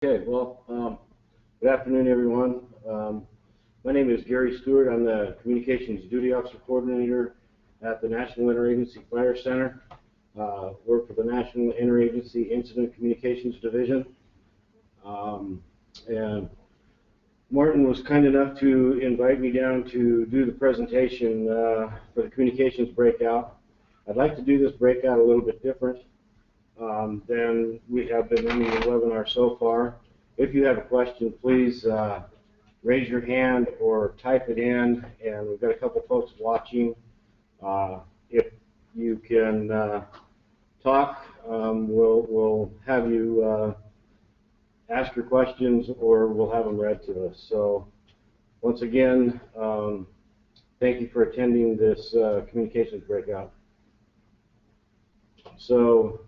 Okay, well, good afternoon, everyone. My name is Gary Stewart. I'm the Communications Duty Officer Coordinator at the National Interagency Fire Center. Work for the National Interagency Incident Communications Division. And Martin was kind enough to invite me down to do the presentation for the communications breakout. I'd like to do this breakout a little bit different than we have been running the webinar so far. If you have a question, please raise your hand or type it in, and we've got a couple folks watching. If you can talk, we'll have you ask your questions, or we'll have them read to us. So once again, thank you for attending this communications breakout. So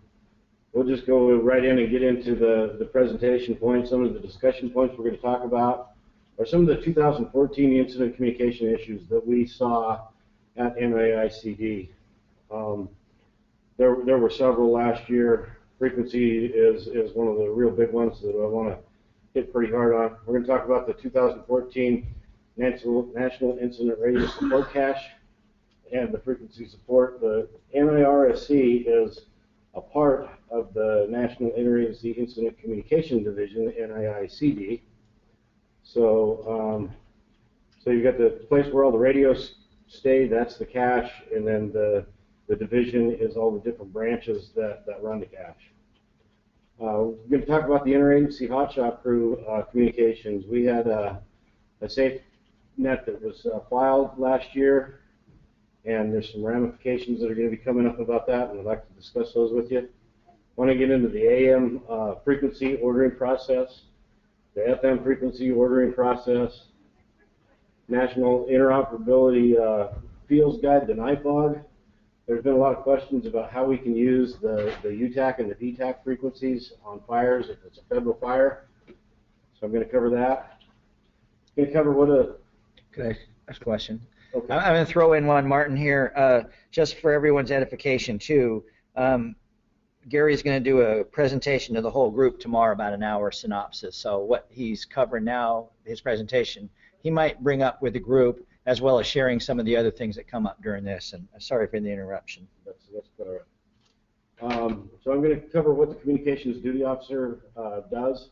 we'll just go right in and get into the presentation points. Some of the discussion points we're going to talk about are some of the 2014 incident communication issues that we saw at NAICD. There were several last year. Frequency is one of the real big ones that I want to hit pretty hard on. We're going to talk about the 2014 National Incident Radio Support Cache and the frequency support. The NIRSC is a part of the National Interagency Incident Communication Division, NICD. So, so you've got the place where all the radios stay, that's the cache, and then the division is all the different branches that run the cache. We're going to talk about the Interagency Hotshot Crew communications. We had a safe net that was filed last year, and there's some ramifications that are going to be coming up about that, and I'd like to discuss those with you. I want to get into the AM frequency ordering process, the FM frequency ordering process, National Interoperability Fields Guide, the NIFOG. There's been a lot of questions about how we can use the UTAC and the DTAC frequencies on fires if it's a federal fire. So I'm going to cover that. I'm going to cover what a... Could I ask a question? Okay. I'm going to throw in one, Martin, here, just for everyone's edification, too. Gary's going to do a presentation to the whole group tomorrow, about an hour synopsis. So what he's covering now, his presentation, he might bring up with the group, as well as sharing some of the other things that come up during this. And sorry for the interruption. That's all right. So I'm going to cover what the Communications Duty Officer does,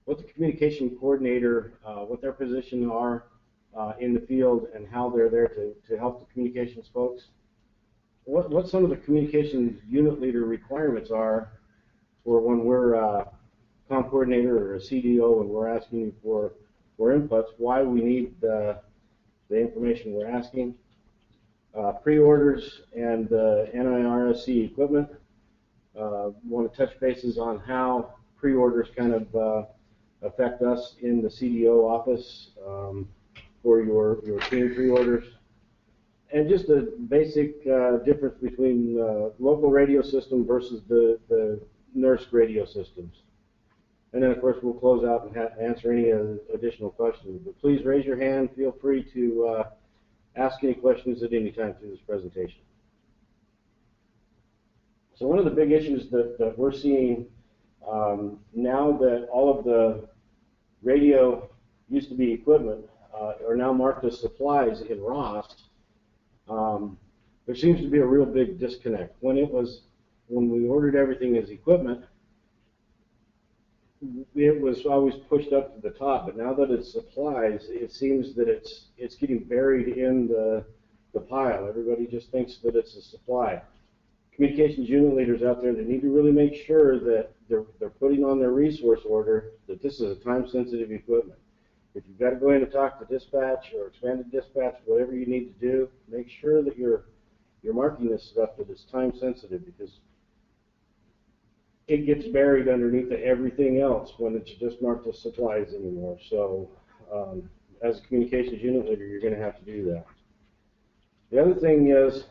what the Communication Coordinator, what their position are in the field, and how they're there to help the communications folks. What some of the communications unit leader requirements are for when we're a COM coordinator or a CDO and we're asking you for inputs, why we need the information we're asking. Pre-orders and the NIRSC equipment. Want to touch bases on how pre-orders kind of affect us in the CDO office for your team pre-orders. And just a basic difference between local radio system versus the nurse radio systems. And then, of course, we'll close out and answer any additional questions. But please raise your hand. Feel free to ask any questions at any time through this presentation. So one of the big issues that we're seeing now that all of the radio used to be equipment are now marked as supplies in ROS, there seems to be a real big disconnect. When we ordered everything as equipment, it was always pushed up to the top, but now that it's supplies, it seems that it's getting buried in the pile. Everybody just thinks that it's a supply. Communications unit leaders out there, they need to really make sure that they're putting on their resource order that this is a time-sensitive equipment. If you've got to go in and talk to dispatch or expanded dispatch, whatever you need to do, make sure that you're marking this stuff that it's time-sensitive, because it gets buried underneath everything else when it's just marked as supplies anymore. So as a communications unit leader, you're going to have to do that. The other thing is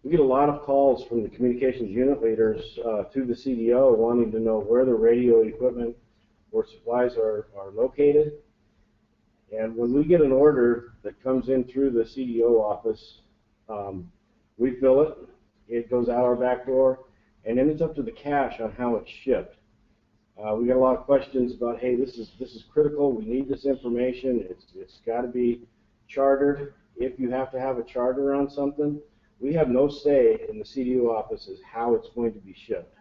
we get a lot of calls from the communications unit leaders to the CDO wanting to know where the radio equipment or supplies are located. And when we get an order that comes in through the CDO office, we fill it, it goes out our back door, and then it's up to the cache on how it's shipped. We got a lot of questions about, hey, this is critical. We need this information. It's got to be chartered. If you have to have a charter on something, we have no say in the CDO office as how it's going to be shipped.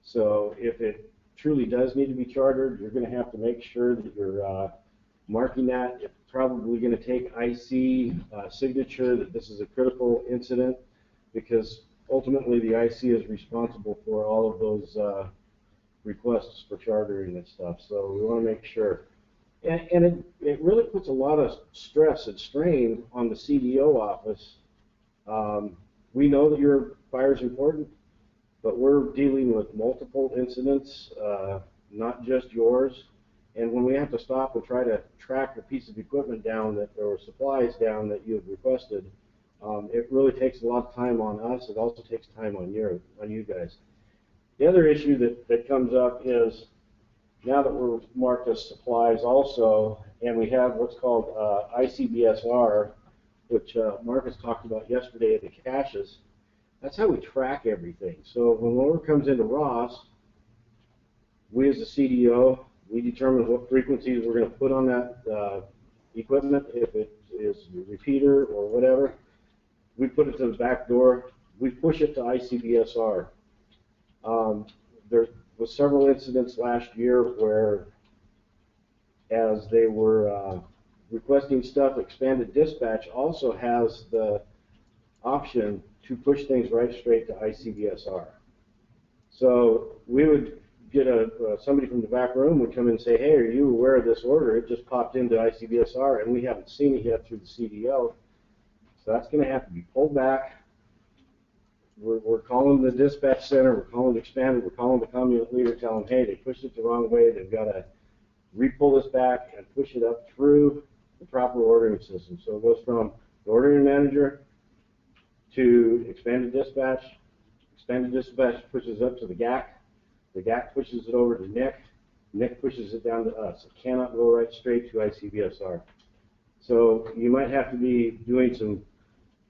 So if it truly does need to be chartered, you're going to have to make sure that you're marking that. It's probably going to take IC signature that this is a critical incident, because ultimately the IC is responsible for all of those requests for chartering and stuff. So we want to make sure. And it really puts a lot of stress and strain on the CDO office. We know that your fire is important, but we're dealing with multiple incidents, not just yours. And when we have to stop and try to track a piece of equipment down or supplies down that you have requested, it really takes a lot of time on us. It also takes time on you guys. The other issue that comes up is, now that we're marked as supplies also, and we have what's called ICBSR, which Marcus talked about yesterday at the caches, that's how we track everything. So when an order comes into Ross, we as the CDO, we determine what frequencies we're going to put on that equipment. If it is a repeater or whatever, we put it to the back door. We push it to ICBSR. There was several incidents last year where, as they were requesting stuff, expanded dispatch also has the option to push things right straight to ICBSR. So we would get somebody from the back room would come in and say, hey, are you aware of this order? It just popped into ICBSR and we haven't seen it yet through the CDO. So that's going to have to be pulled back. We're calling the dispatch center, we're calling expanded, we're calling the commune leader, telling them, hey, they pushed it the wrong way, they've got to re-pull this back and push it up through the proper ordering system. So it goes from the ordering manager to expanded dispatch pushes up to the GAC pushes it over to Nick pushes it down to us. It cannot go right straight to ICBSR. So you might have to be doing some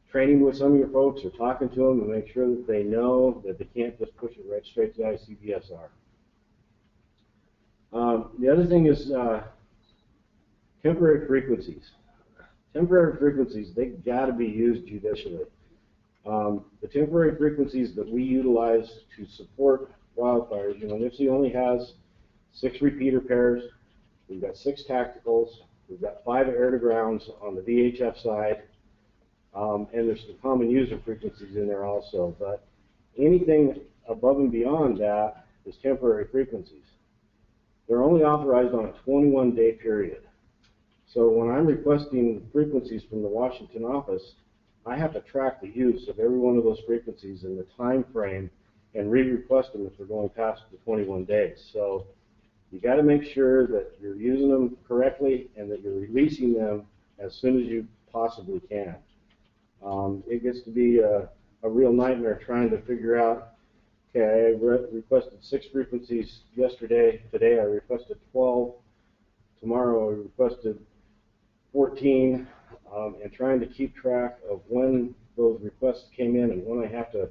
training with some of your folks or talking to them to make sure that they know that they can't just push it right straight to ICBSR. The other thing is temporary frequencies. Temporary frequencies, they got to be used judicially. The temporary frequencies that we utilize to support wildfires, NIFC only has 6 repeater pairs. We've got 6 tacticals. We've got 5 air-to-grounds on the VHF side. And there's some common user frequencies in there also. But anything above and beyond that is temporary frequencies. They're only authorized on a 21-day period. So when I'm requesting frequencies from the Washington office, I have to track the use of every one of those frequencies in the time frame and re-request them if they're going past the 21 days. So you got to make sure that you're using them correctly and that you're releasing them as soon as you possibly can. It gets to be a real nightmare trying to figure out, okay, I requested 6 frequencies yesterday. Today I requested 12. Tomorrow I requested 14. And trying to keep track of when those requests came in and when I have to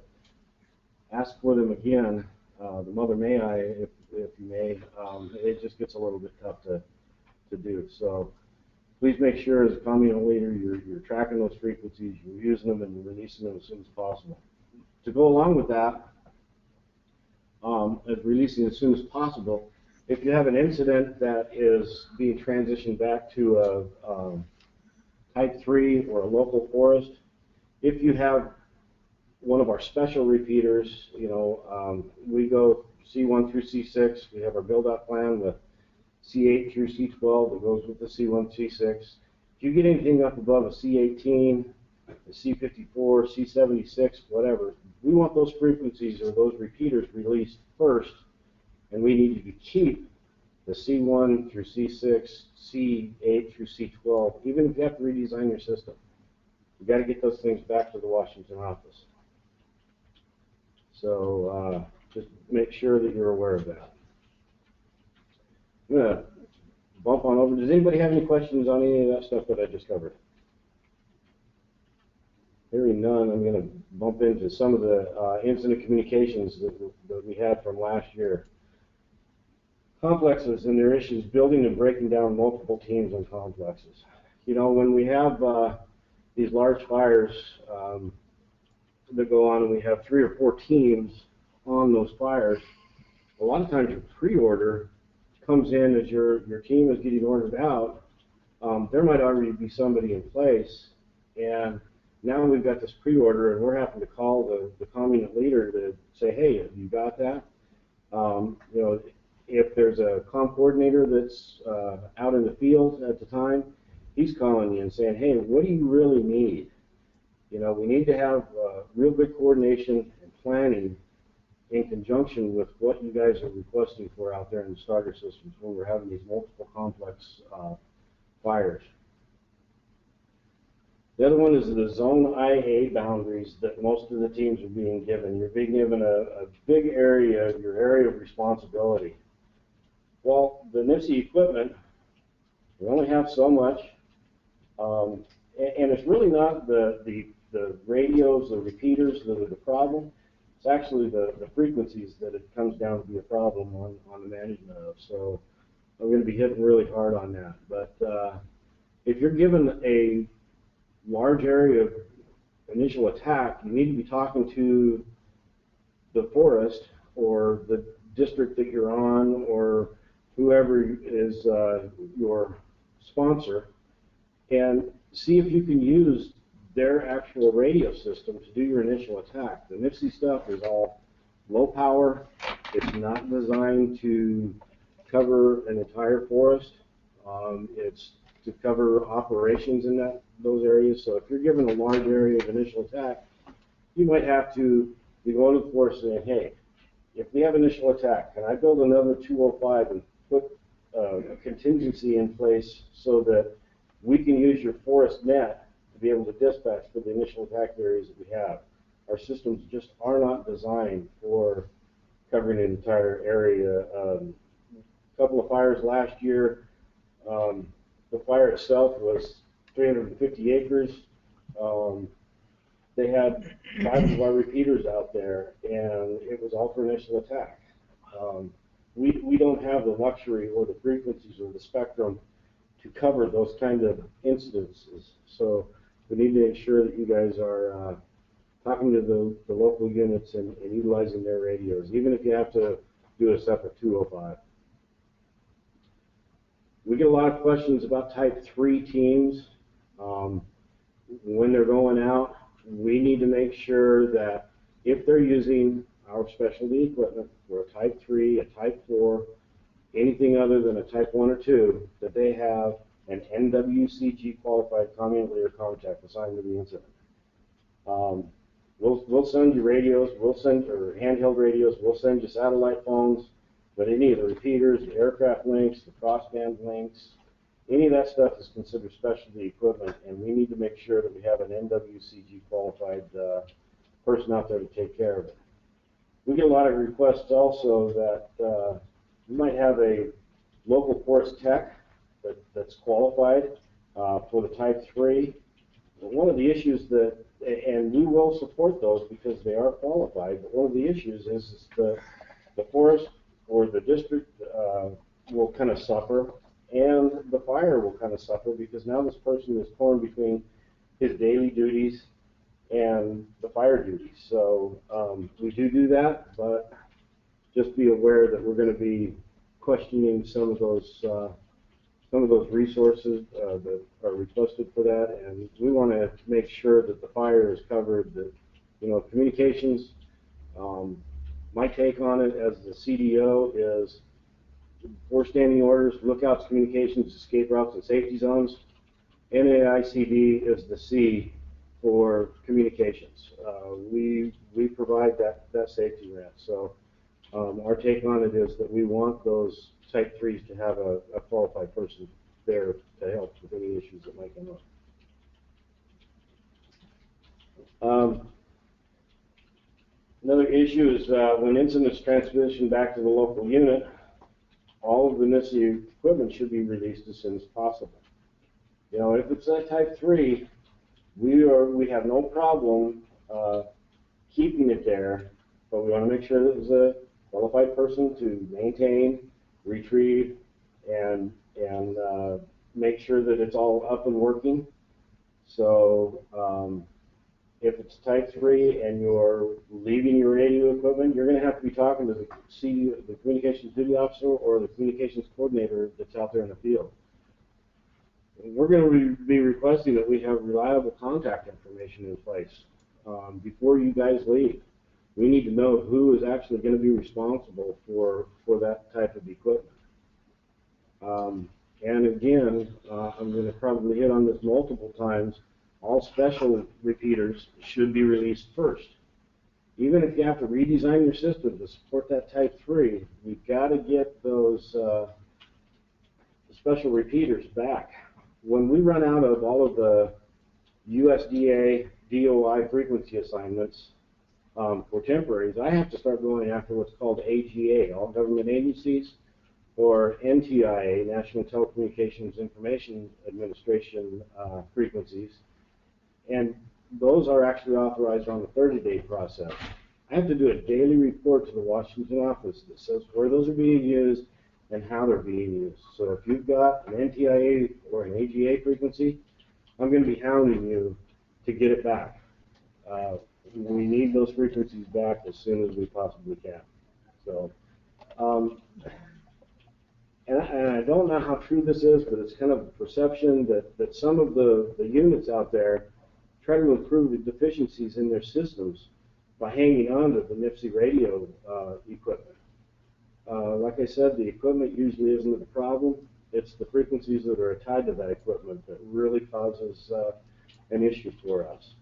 ask for them again, the mother may I, if you may, it just gets a little bit tough to do. So please make sure as a communal leader you're tracking those frequencies, you're using them, and you're releasing them as soon as possible. To go along with that, as releasing as soon as possible, if you have an incident that is being transitioned back to a Type 3 or a local forest, if you have one of our special repeaters, we go C1 through C6. We have our build-out plan with C8 through C12 that goes with the C1, C6. If you get anything up above a C18, a C54, C76, whatever, we want those frequencies or those repeaters released first, and we need to keep the C1 through C6, C8 through C12, even if you have to redesign your system. You've got to get those things back to the Washington office. So just make sure that you're aware of that. I'm going to bump on over. Does anybody have any questions on any of that stuff that I just covered? Hearing none, I'm going to bump into some of the incident communications that we had from last year. Complexes and their issues, building and breaking down multiple teams on complexes. You know, when we have these large fires that go on and we have 3 or 4 teams on those fires, a lot of times your pre-order comes in as your team is getting ordered out. There might already be somebody in place, and now we've got this pre-order and we're having to call the comm leader to say, hey, have you got that? You know, if there's a comm coordinator that's out in the field at the time, he's calling you and saying, hey, what do you really need? You know, we need to have real good coordination and planning in conjunction with what you guys are requesting for out there in the starter systems when we're having these multiple complex fires. The other one is the zone IA boundaries that most of the teams are being given. You're being given a big area, your area of responsibility. Well, the NIFC equipment, we only have so much, and it's really not the radios, the repeaters that are the problem. It's actually the frequencies that it comes down to be a problem on the management of. So I'm going to be hitting really hard on that. But if you're given a large area of initial attack, you need to be talking to the forest or the district that you're on or whoever is your sponsor and see if you can use their actual radio system to do your initial attack. The NIFC stuff is all low power. It's not designed to cover an entire forest. It's to cover operations in those areas. So if you're given a large area of initial attack, you might have to be going to the forest saying, hey, if we have initial attack, can I build another 205 and put a contingency in place so that we can use your forest net to be able to dispatch for the initial attack areas that we have. Our systems just are not designed for covering an entire area. A couple of fires last year, the fire itself was 350 acres. They had 5 of our repeaters out there, and it was all for initial attack. We don't have the luxury or the frequencies or the spectrum to cover those kind of incidences. So we need to ensure that you guys are talking to the local units and utilizing their radios, even if you have to do a separate 205. We get a lot of questions about Type 3 teams. When they're going out, we need to make sure that if they're using our specialty equipment for a Type 3, a Type 4, anything other than a Type 1 or 2, that they have an NWCG qualified common leader contact assigned to the incident. We'll send you radios, or handheld radios, we'll send you satellite phones, but any of the repeaters, the aircraft links, the crossband links, any of that stuff is considered specialty equipment, and we need to make sure that we have an NWCG qualified person out there to take care of it. We get a lot of requests also that we might have a local forest tech that's qualified for the Type 3. But one of the issues that, and we will support those because they are qualified, but one of the issues is the forest or the district will kind of suffer, and the fire will kind of suffer because now this person is torn between his daily duties and the fire duties. So we do that, but just be aware that we're going to be questioning some of those resources that are requested for that, and we want to make sure that the fire is covered. That, you know, communications. My take on it as the CDO is 4 standing orders: lookouts, communications, escape routes, and safety zones. NAICD is the C for communications. We provide that safety net. So our take on it is that we want those Type 3s to have a qualified person there to help with any issues that might come up. Another issue is when incidents transition back to the local unit, all of the NIFC equipment should be released as soon as possible. You know, if it's a Type 3, we have no problem keeping it there, but we want to make sure that there's a qualified person to maintain retrieve, and make sure that it's all up and working. So if it's type 3 and you're leaving your radio equipment, you're going to have to be talking to the communications duty officer or the communications coordinator that's out there in the field. We're going to be requesting that we have reliable contact information in place before you guys leave. We need to know who is actually going to be responsible for that type of equipment. And again, I'm going to probably hit on this multiple times, all special repeaters should be released first. Even if you have to redesign your system to support that type 3, we've got to get those special repeaters back. When we run out of all of the USDA DOI frequency assignments for temporaries, I have to start going after what's called AGA, all government agencies, or NTIA, National Telecommunications Information Administration frequencies. And those are actually authorized on the 30-day process. I have to do a daily report to the Washington office that says where those are being used and how they're being used. So if you've got an NTIA or an AGA frequency, I'm going to be hounding you to get it back. We need those frequencies back as soon as we possibly can. So, and I don't know how true this is, but it's kind of a perception that some of the units out there try to improve the deficiencies in their systems by hanging on to the NIPSI radio equipment. Like I said, the equipment usually isn't the problem. It's the frequencies that are tied to that equipment that really causes an issue for us.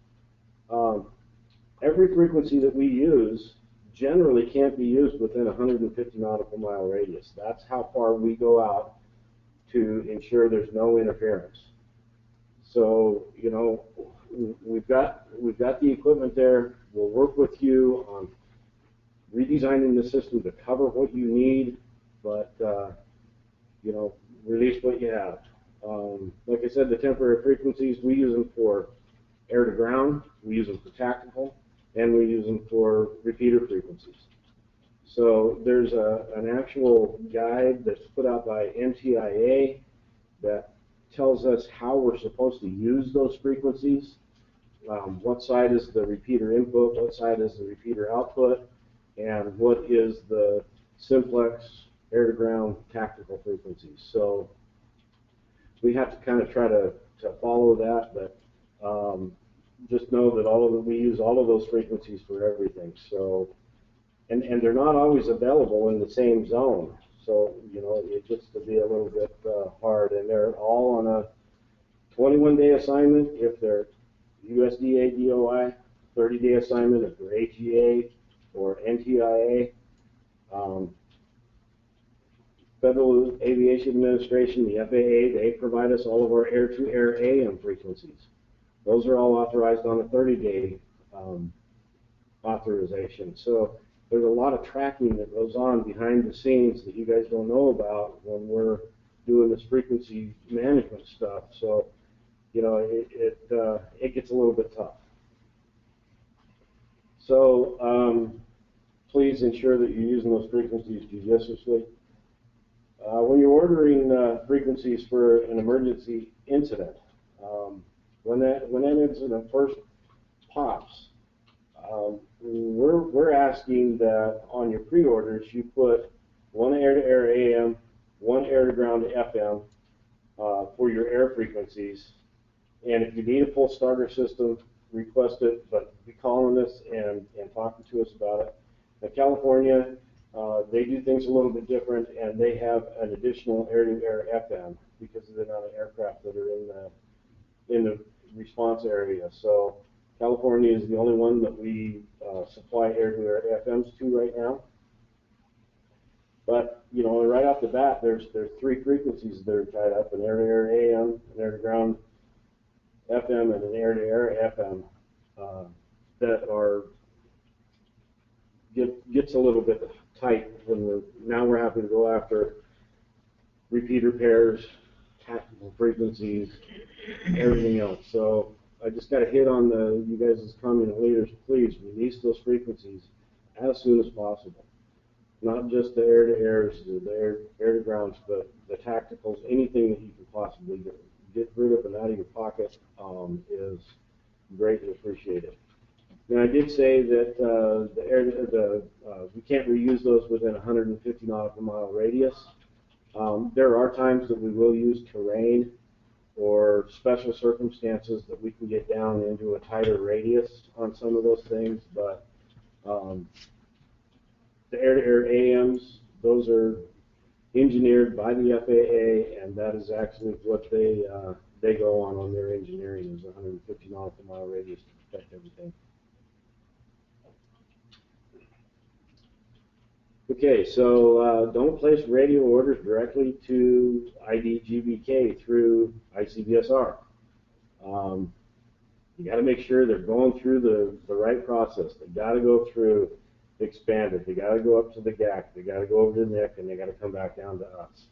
Every frequency that we use generally can't be used within 150 nautical mile radius. That's how far we go out to ensure there's no interference. So, you know, we've got the equipment there. We'll work with you on redesigning the system to cover what you need, but you know, release what you have. Like I said, the temporary frequencies, we use them for air to ground, we use them for tactical, and we use them for repeater frequencies. So there's an actual guide that's put out by NTIA that tells us how we're supposed to use those frequencies. What side is the repeater input, what side is the repeater output, and what is the simplex air-to-ground tactical frequencies. So we have to kind of try to follow that, but just know that we use all of those frequencies for everything. So, and they're not always available in the same zone. So, you know, it gets to be a little bit hard, and they're all on a 21-day assignment if they're USDA DOI, 30-day assignment if they're AGA or NTIA. Federal Aviation Administration, the FAA, they provide us all of our air-to-air AM frequencies. Those are all authorized on a 30-day authorization. So there's a lot of tracking that goes on behind the scenes that you guys don't know about when we're doing this frequency management stuff. So, you know, it gets a little bit tough. So please ensure that you're using those frequencies judiciously. When you're ordering frequencies for an emergency incident, when that incident first pops, we're asking that on your pre-orders you put one air-to-air AM, one air-to-ground FM for your air frequencies. And if you need a full starter system, request it, but be calling us and talking to us about it. Now, California, they do things a little bit different, and they have an additional air-to-air FM because of the amount of aircraft that are in the response area. So California is the only one that we supply air-to-air FMs to right now. But, you know, right off the bat, there's three frequencies that are tied up: an air-to-air AM, an air-to-ground FM, and an air-to-air FM that gets a little bit tight when now we're having to go after repeater pairs, tactical frequencies, everything else. So I just got to hit on you guys as common leaders, please release those frequencies as soon as possible. not just the air-to-airs, the air-to-grounds, but the tacticals, anything that you can possibly get rid of and out of your pocket is greatly appreciated. Now, I did say that we can't reuse those within 150 nautical mile radius. There are times that we will use terrain or special circumstances that we can get down into a tighter radius on some of those things, but the air-to-air AMs, those are engineered by the FAA, and that is actually what they go on their engineering, is 150 nautical mile radius to protect everything. Okay, so don't place radio orders directly to IDGBK through ICBSR. You got to make sure they're going through the right process. They got to go through expanded. They got to go up to the GAC. They got to go over to the NIC, and they got to come back down to us.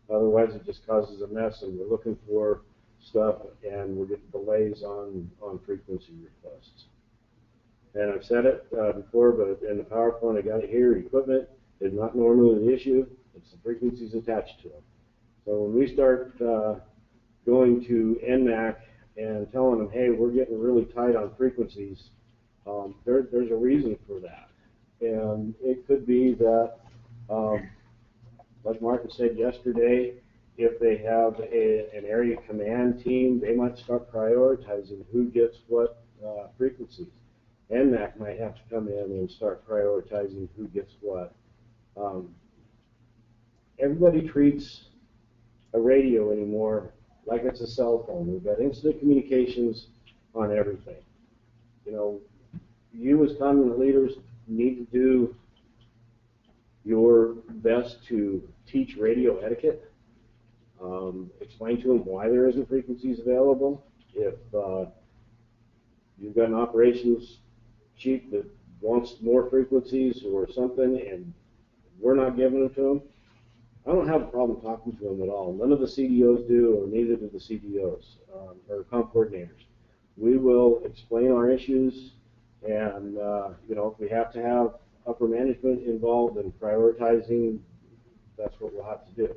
Otherwise, it just causes a mess, and we're looking for stuff, and we're getting delays on frequency requests. And I've said it before, but in the PowerPoint I got it here, equipment is not normally the issue, it's the frequencies attached to them. So when we start going to NMAC and telling them, hey, we're getting really tight on frequencies, there's a reason for that. And it could be that, like Martin said yesterday, if they have an area command team, they might start prioritizing who gets what frequencies. NMAC might have to come in and start prioritizing who gets what. Everybody treats a radio anymore like it's a cell phone. We've got instant communications on everything. You know, you as community leaders need to do your best to teach radio etiquette. Explain to them why there isn't frequencies available. If you've got an operations chief that wants more frequencies or something and we're not giving them to them, I don't have a problem talking to them at all. None of the CDOs do, or neither do the CDOs or COM coordinators. We will explain our issues, and you know, if we have to have upper management involved in prioritizing, that's what we'll have to do.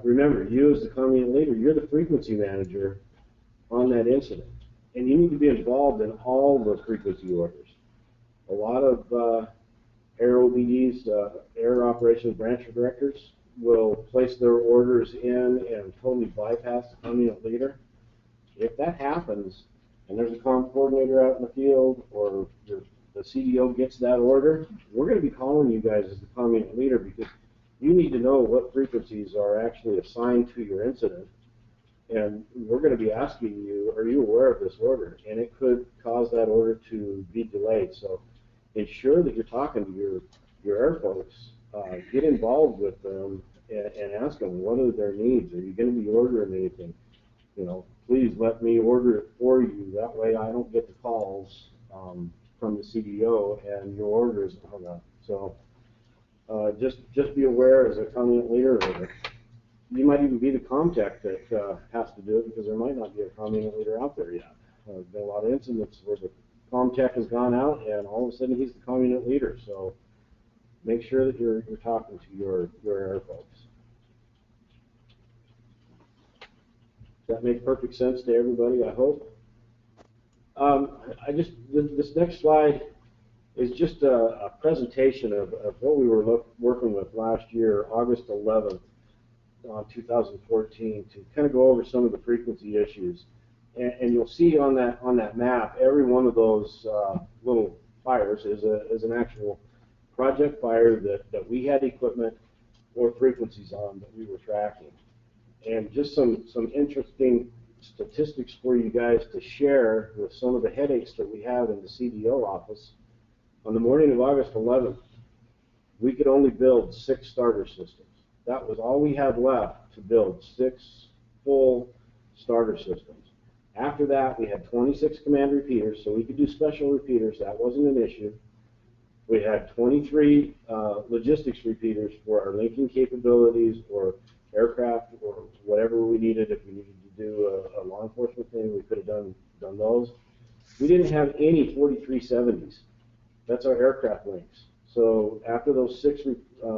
Remember, you as the community leader, you're the frequency manager on that incident, and you need to be involved in all the frequency orders. A lot of air OBDs, air operations branch directors, will place their orders in and totally bypass the community leader. If that happens, and there's a COM coordinator out in the field, or the CDO gets that order, we're going to be calling you guys as the community leader, because you need to know what frequencies are actually assigned to your incident, and we're going to be asking you, are you aware of this order? And it could cause that order to be delayed. So ensure that you're talking to your air folks. Get involved with them and ask them, what are their needs? Are you going to be ordering anything? You know, please let me order it for you. That way I don't get the calls from the CDO and your order isn't hung up. So just be aware as a community leader of it. You might even be the COMTech that has to do it, because there might not be a community leader out there yet. There's been a lot of incidents where the COMTech has gone out and all of a sudden he's the community leader. So make sure that you're talking to your air folks. Does that make perfect sense to everybody, I hope? This next slide is just a presentation of what we were working with last year, August 11th, 2014, to kind of go over some of the frequency issues. And you'll see on that map, every one of those little fires is an actual project fire that we had equipment or frequencies on that we were tracking. And just some interesting statistics for you guys to share with some of the headaches that we have in the CDO office. On the morning of August 11th, we could only build 6 starter systems. That was all we had left to build, 6 full starter systems. After that, we had 26 command repeaters, so we could do special repeaters. That wasn't an issue. We had 23 logistics repeaters for our linking capabilities or aircraft or whatever we needed. If we needed to do a law enforcement thing, we could have done those. We didn't have any 4370s. That's our aircraft links. So after those 6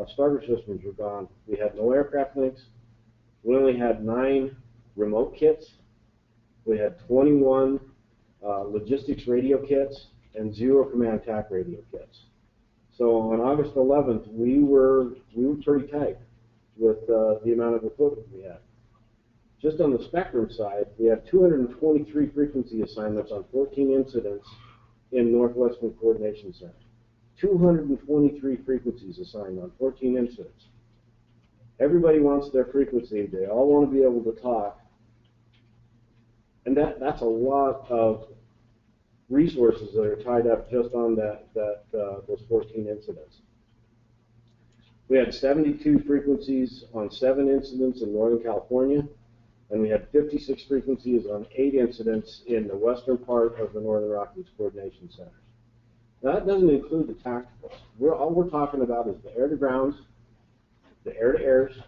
starter systems were gone, we had no aircraft links. We only had 9 remote kits. We had 21 logistics radio kits and 0 command TAC radio kits. So on August 11th, we were pretty tight with the amount of equipment we had. Just on the spectrum side, we had 223 frequency assignments on 14 incidents in Northwestern Coordination Center. 223 frequencies assigned on 14 incidents. Everybody wants their frequency. They all want to be able to talk. And that's a lot of resources that are tied up just on those 14 incidents. We had 72 frequencies on 7 incidents in Northern California, and we had 56 frequencies on 8 incidents in the western part of the Northern Rockies Coordination Centers. Now, that doesn't include the tacticals. All we're talking about is the air-to-grounds, the air-to-airs,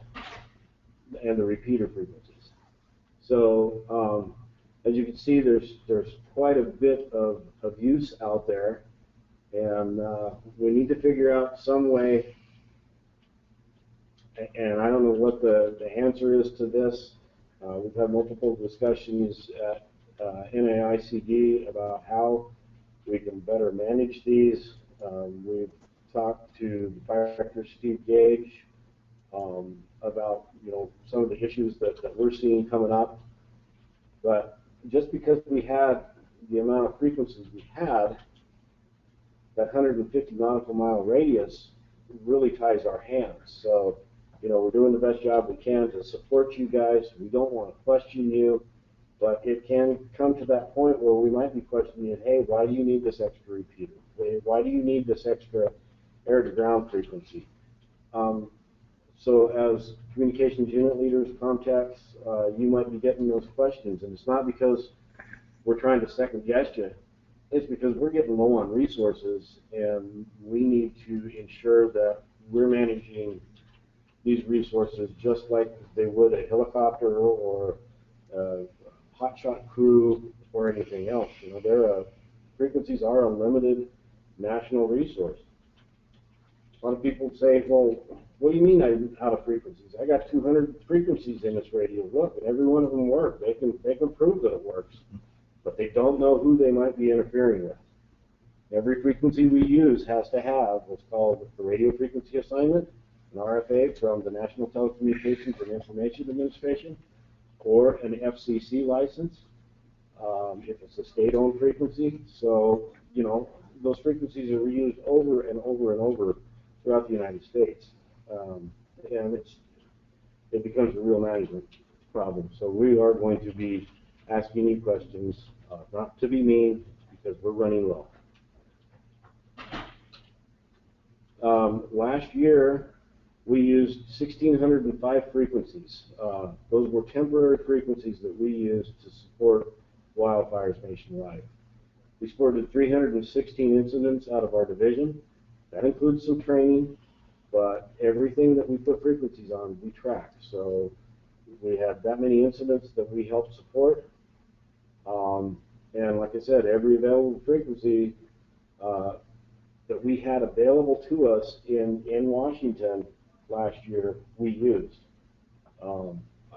and the repeater frequencies. So, as you can see, there's quite a bit of use out there, and we need to figure out some way, and I don't know what the answer is to this. We've had multiple discussions at NAICD about how we can better manage these. We've talked to the Fire Director Steve Gage about some of the issues that we're seeing coming up. But just because we had the amount of frequencies we had, that 150 nautical mile radius really ties our hands. So, we're doing the best job we can to support you guys. We don't want to question you, but it can come to that point where we might be questioning, hey, why do you need this extra repeater? Why do you need this extra air-to-ground frequency? So as communications unit leaders, COMTechs, you might be getting those questions, and it's not because we're trying to second guess you. It's because we're getting low on resources, and we need to ensure that we're managing these resources just like they would a helicopter or a hotshot crew or anything else. Frequencies are a limited national resource. A lot of people say, well, what do you mean I'm out of frequencies? I got 200 frequencies in this radio. Look, and every one of them work. They can prove that it works, but they don't know who they might be interfering with. Every frequency we use has to have what's called a radio frequency assignment, an RFA from the National Telecommunications and Information Administration, or an FCC license if it's a state-owned frequency. So, those frequencies are reused over and over and over throughout the United States. And it becomes a real management problem. So we are going to be asking you questions, not to be mean, because we're running low. Last year, we used 1,605 frequencies. Those were temporary frequencies that we used to support wildfires nationwide. We supported 316 incidents out of our division. That includes some training, but everything that we put frequencies on, we track. So we had that many incidents that we helped support. And like I said, every available frequency that we had available to us in Washington last year, we used.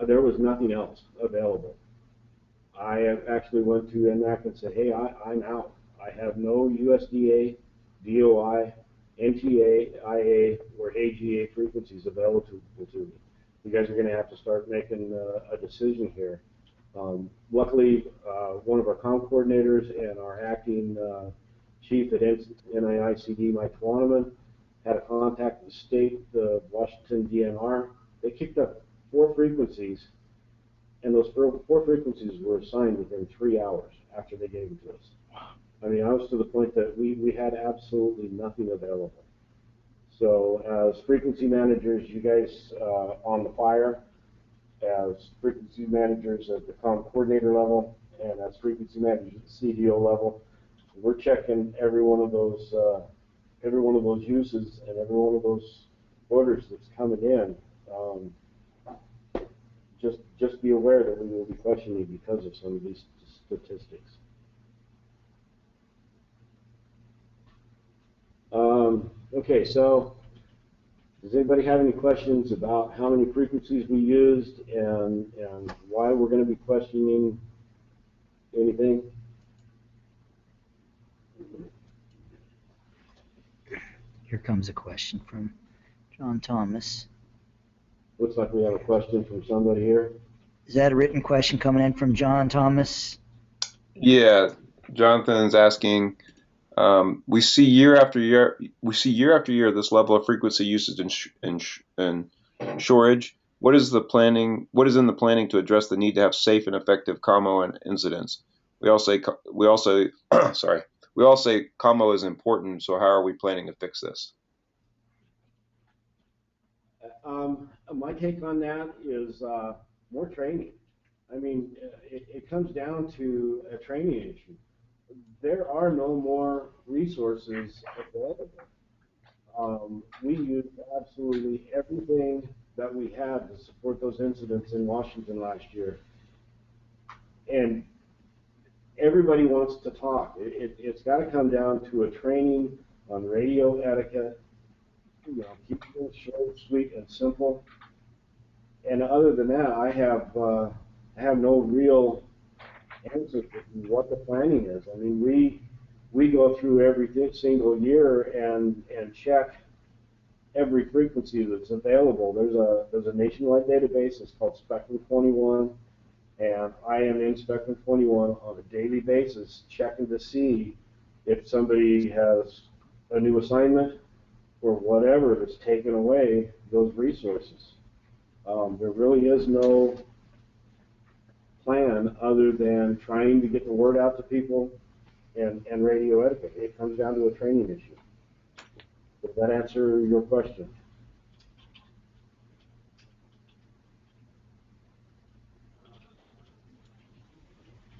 There was nothing else available. I actually went to NRAC and said, hey, I'm out. I have no USDA, DOI, NTA, IA, or AGA frequencies available to me. You guys are going to have to start making a decision here. Luckily, one of our comm coordinators and our acting chief at NIICD, Mike Twaneman, had a contact with the state, the Washington DNR. They kicked up 4 frequencies, and those 4 frequencies were assigned within 3 hours after they gave them to us. I mean, I was to the point that we had absolutely nothing available. So as frequency managers, you guys on the fire, as frequency managers at the comm coordinator level, and as frequency managers at the CDO level, we're checking every one of those uses and every one of those orders that's coming in. Just be aware that we will be questioning because of some of these statistics. Okay, so does anybody have any questions about how many frequencies we used and why we're going to be questioning anything? Here comes a question from John Thomas. Looks like we have a question from somebody here. Is that a written question coming in from John Thomas? Yeah, Jonathan's asking. We see year after year this level of frequency usage in storage. What is in the planning to address the need to have safe and effective COML and incidents? We all say COML is important. So how are we planning to fix this? My take on that is more training. I mean, it comes down to a training issue. There are no more resources available. We used absolutely everything that we had to support those incidents in Washington last year. And everybody wants to talk. It's got to come down to a training on radio etiquette. You know, keep things short, sweet, and simple. And other than that, I have no real answer to what the planning is. I mean, we go through every single year and check every frequency that's available. There's a nationwide database. It's called Spectrum 21, and I am in Spectrum 21 on a daily basis, checking to see if somebody has a new assignment or whatever that's taken away those resources. There really is no plan other than trying to get the word out to people and radio etiquette. It comes down to a training issue. Does that answer your question?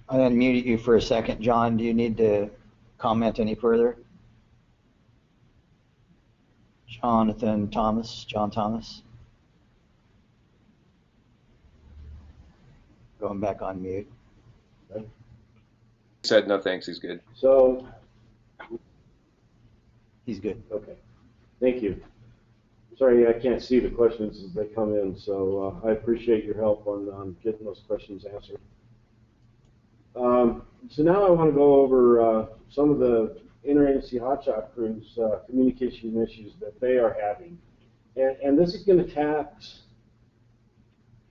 I unmuted you for a second. John, do you need to comment any further? John Thomas. Going back on mute. Okay. He said no thanks, he's good. So, He's good. okay, thank you. Sorry, I can't see the questions as they come in, so I appreciate your help on getting those questions answered. So now I want to go over some of the interagency hotshot crews communication issues that they are having. And this is going to tax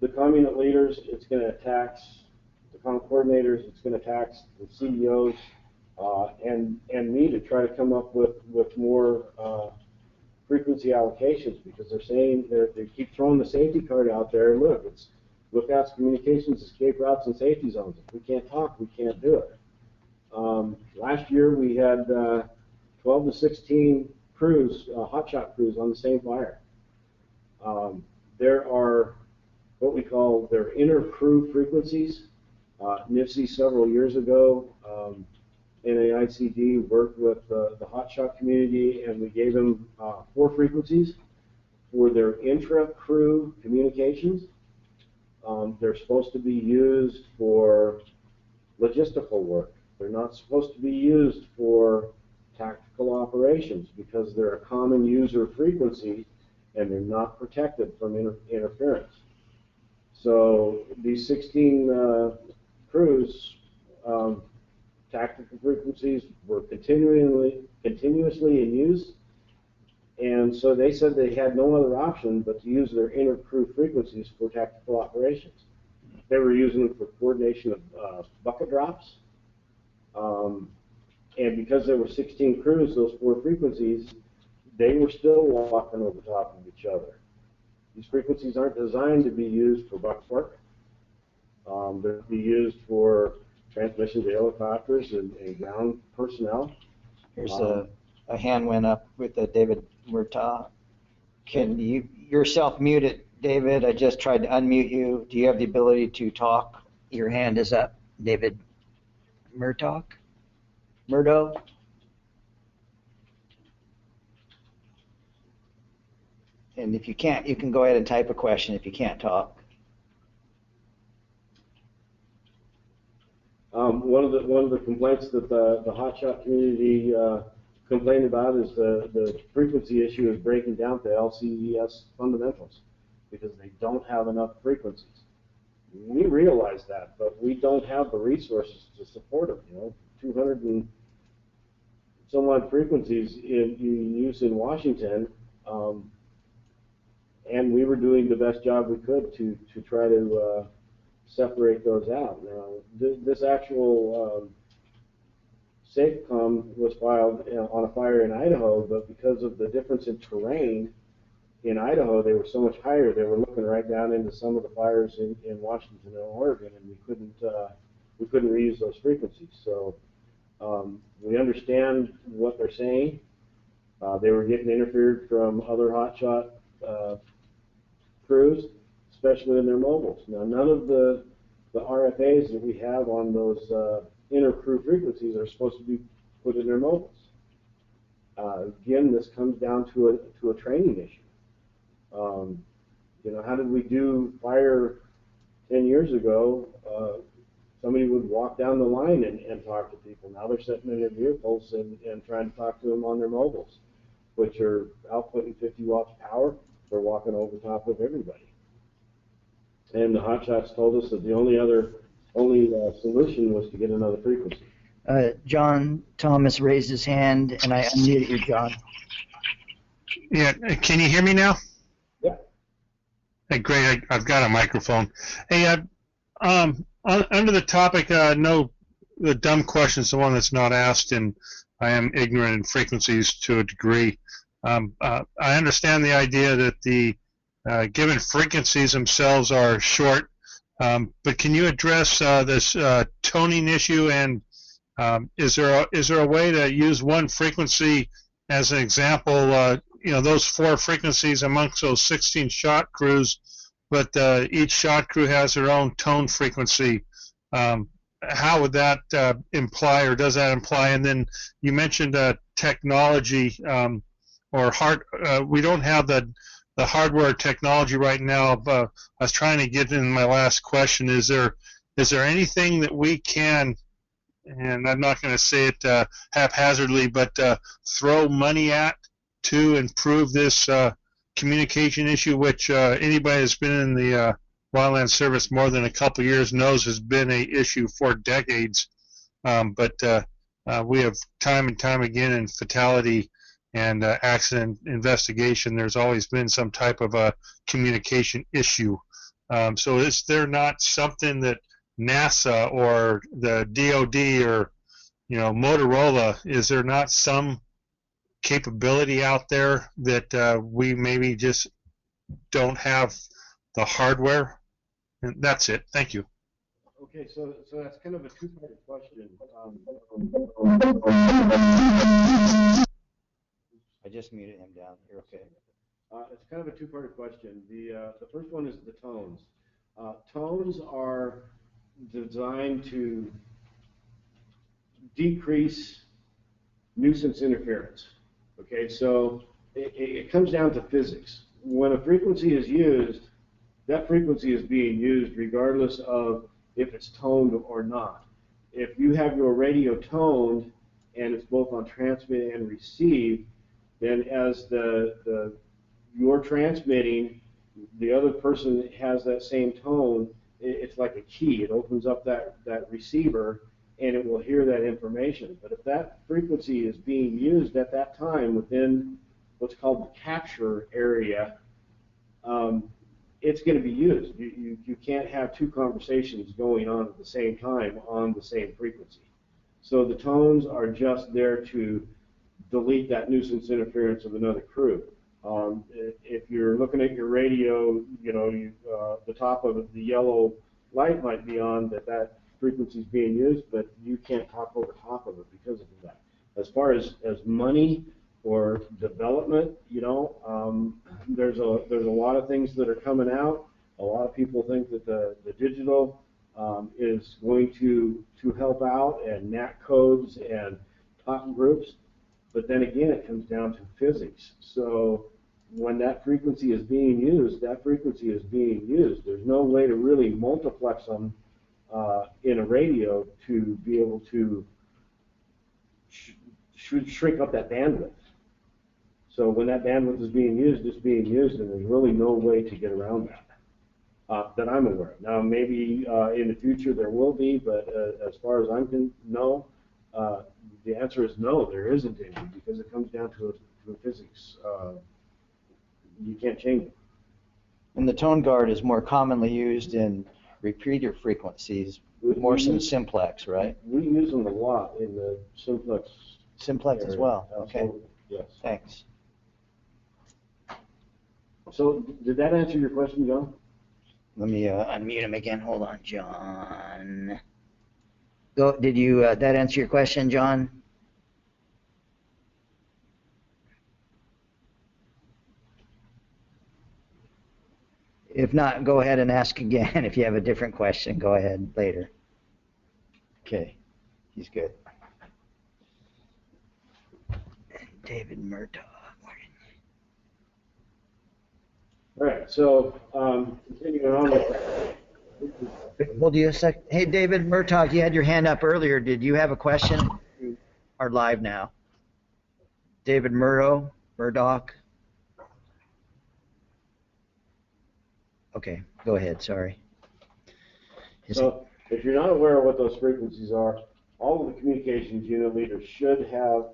the comm unit leaders, it's going to tax the comm coordinators, it's going to tax the CEOs, and me to try to come up with more frequency allocations, because they're saying they keep throwing the safety card out there. Look, it's lookouts, communications, escape routes, and safety zones. If we can't talk, we can't do it. Last year we had 12 to 16 crews, hotshot crews on the same fire. There are what we call their inter-crew frequencies. NIFC several years ago, NAICD worked with the hotshot community, and we gave them 4 frequencies for their intra-crew communications. They're supposed to be used for logistical work. They're not supposed to be used for tactical operations because they're a common user frequency and they're not protected from interference. So these 16 crews, tactical frequencies were continuously in use, and so they said they had no other option but to use their inter-crew frequencies for tactical operations. They were using them for coordination of bucket drops, and because there were 16 crews, those 4 frequencies, they were still walking over top of each other. These frequencies aren't designed to be used for bucket work. They're to be used for transmission to helicopters and ground personnel. Here's a hand went up with David Murtaugh. Can you're self-muted, David? I just tried to unmute you. Do you have the ability to talk? Your hand is up, David Murtaugh. Murdo? And if you can't, you can go ahead and type a question if you can't talk. One of the complaints that the hotshot community complained about is the frequency issue is breaking down to LCES fundamentals because they don't have enough frequencies. We realize that, but we don't have the resources to support them. 200 and some odd frequencies in use in Washington, and we were doing the best job we could to try to separate those out. Now, this actual SafeCom was filed on a fire in Idaho, but because of the difference in terrain in Idaho, they were so much higher. They were looking right down into some of the fires in Washington and Oregon, and we couldn't reuse those frequencies. So we understand what they're saying. They were getting interfered from other hotshot crews, especially in their mobiles. Now, none of the RFAs that we have on those inter-crew frequencies are supposed to be put in their mobiles. Again, this comes down to a training issue. How did we do fire 10 years ago? Somebody would walk down the line and talk to people. Now they're sitting in their vehicles and trying to talk to them on their mobiles, which are outputting 50 watts power. They're walking over top of everybody. And the hotshots told us that the only solution was to get another frequency. John Thomas raised his hand, and I unmuted you, John. Yeah, can you hear me now? Yeah. Hey, great. I've got a microphone. Hey, under the topic, no, the dumb question is the one that's not asked, and I am ignorant in frequencies to a degree. I understand the idea that the given frequencies themselves are short, but can you address this toning issue? And is there a way to use one frequency as an example? Those 4 frequencies amongst those 16 shot crews, but each shot crew has their own tone frequency. How would that imply, or does that imply? And then you mentioned technology or we don't have the hardware technology right now. But I was trying to get in my last question. Is there anything that we can, and I'm not going to say it haphazardly, but throw money at to improve this communication issue, which anybody that's been in the wildland service more than a couple of years knows has been an issue for decades. But we have time and time again in fatality and accident investigation, there's always been some type of a communication issue. So is there not something that NASA or the DoD or Motorola, is there not some capability out there that we maybe just don't have the hardware? And that's it. Thank you. Okay, so that's kind of a two-part question. I just muted him down. You're okay. It's kind of a two-part question. The first one is the tones. Tones are designed to decrease nuisance interference. Okay, so it comes down to physics. When a frequency is used, that frequency is being used regardless of if it's toned or not. If you have your radio toned and it's both on transmit and receive, then as you're transmitting, the other person has that same tone. It's like a key. It opens up that receiver and it will hear that information. But if that frequency is being used at that time within what's called the capture area, it's going to be used. You can't have two conversations going on at the same time on the same frequency. So the tones are just there to delete that nuisance interference of another crew. If you're looking at your radio, the top of it, the yellow light might be on that frequency is being used, but you can't talk over top of it because of that. As far as money or development, there's a lot of things that are coming out. A lot of people think that the digital is going to help out, and NAC codes and talking groups. But then again, it comes down to physics. So when that frequency is being used, that frequency is being used. There's no way to really multiplex them in a radio to be able to shrink up that bandwidth. So when that bandwidth is being used, it's being used, and there's really no way to get around that I'm aware of. Now, maybe in the future there will be, but as far as I can know, the answer is no, there isn't any, because it comes down to a physics. You can't change it. And the tone guard is more commonly used in repeater frequencies, more than simplex, right? We use them a lot in the simplex. Simplex as well. Okay. Absolutely. Yes. Thanks. So did that answer your question, John? Let me unmute him again. Hold on, John. Go. Did you that answer your question, John? If not, go ahead and ask again. If you have a different question, go ahead later. Okay, he's good. David Murtaugh. All right, so continuing on with Hold you a sec. Hey, David Murtaugh, you had your hand up earlier. Did you have a question? You are live now. David Murdoch. Okay, go ahead. Sorry. So if you're not aware of what those frequencies are, all of the communications unit leaders should have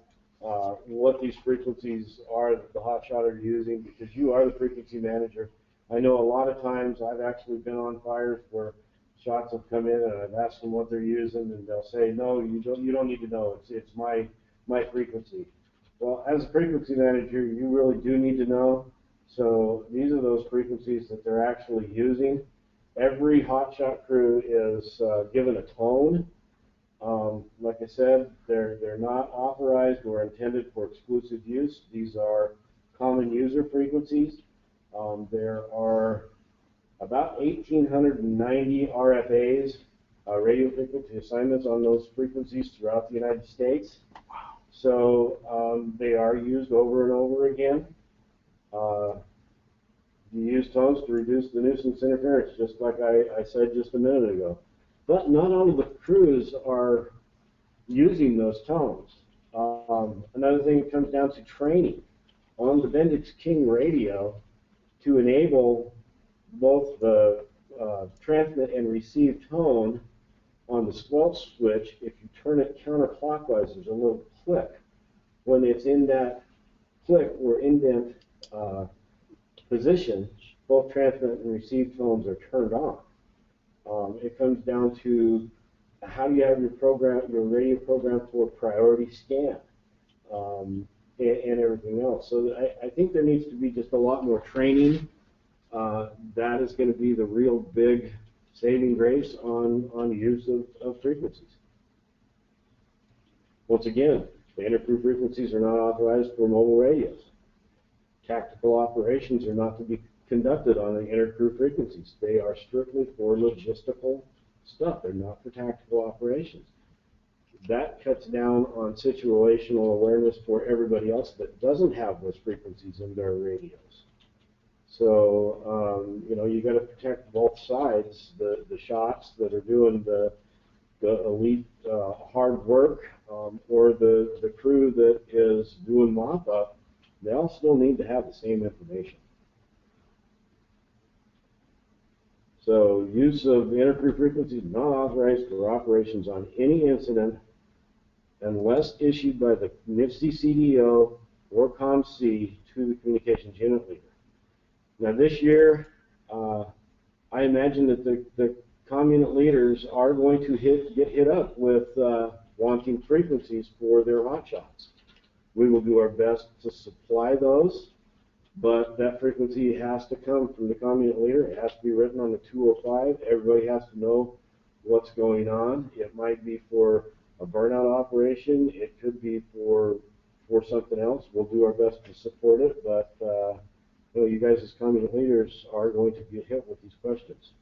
what these frequencies are that the hotshot are using, because you are the frequency manager. I know a lot of times I've actually been on fires where shots have come in and I've asked them what they're using, and they'll say, no, you don't need to know. It's my frequency. Well, as a frequency manager, you really do need to know. So these are those frequencies that they're actually using. Every hotshot crew is given a tone. Like I said, they're not authorized or intended for exclusive use. These are common user frequencies. There are about 1,890 RFAs, radio frequency assignments, on those frequencies throughout the United States. So they are used over and over again. You use tones to reduce the nuisance interference, just like I said just a minute ago. But not all of the crews are using those tones. Another thing that comes down to training. On the Bendix King radio, to enable both the transmit and receive tone on the squelch switch, if you turn it counterclockwise, there's a little click. When it's in that click or indent position, both transmit and receive tones are turned on. It comes down to how you have your radio program for priority scan and everything else. So I think there needs to be just a lot more training. That is going to be the real big saving grace on use of frequencies. Once again, the intercrew frequencies are not authorized for mobile radios. Tactical operations are not to be conducted on the intercrew frequencies. They are strictly for logistical stuff. They're not for tactical operations. That cuts down on situational awareness for everybody else that doesn't have those frequencies in their radios. So, you got to protect both sides, the shots that are doing the elite hard work, or the crew that is doing mop-up. They all still need to have the same information. So use of intercrew frequencies not authorized for operations on any incident unless issued by the NIFC CDO or COMC to the communications unit leader. Now this year, I imagine that the comm unit leaders are going to get hit up with wanting frequencies for their hotshots. We will do our best to supply those, but that frequency has to come from the comm unit leader. It has to be written on the 205. Everybody has to know what's going on. It might be for a burnout operation. It could be for something else. We'll do our best to support it, but you guys as comm unit leaders are going to get hit with these questions.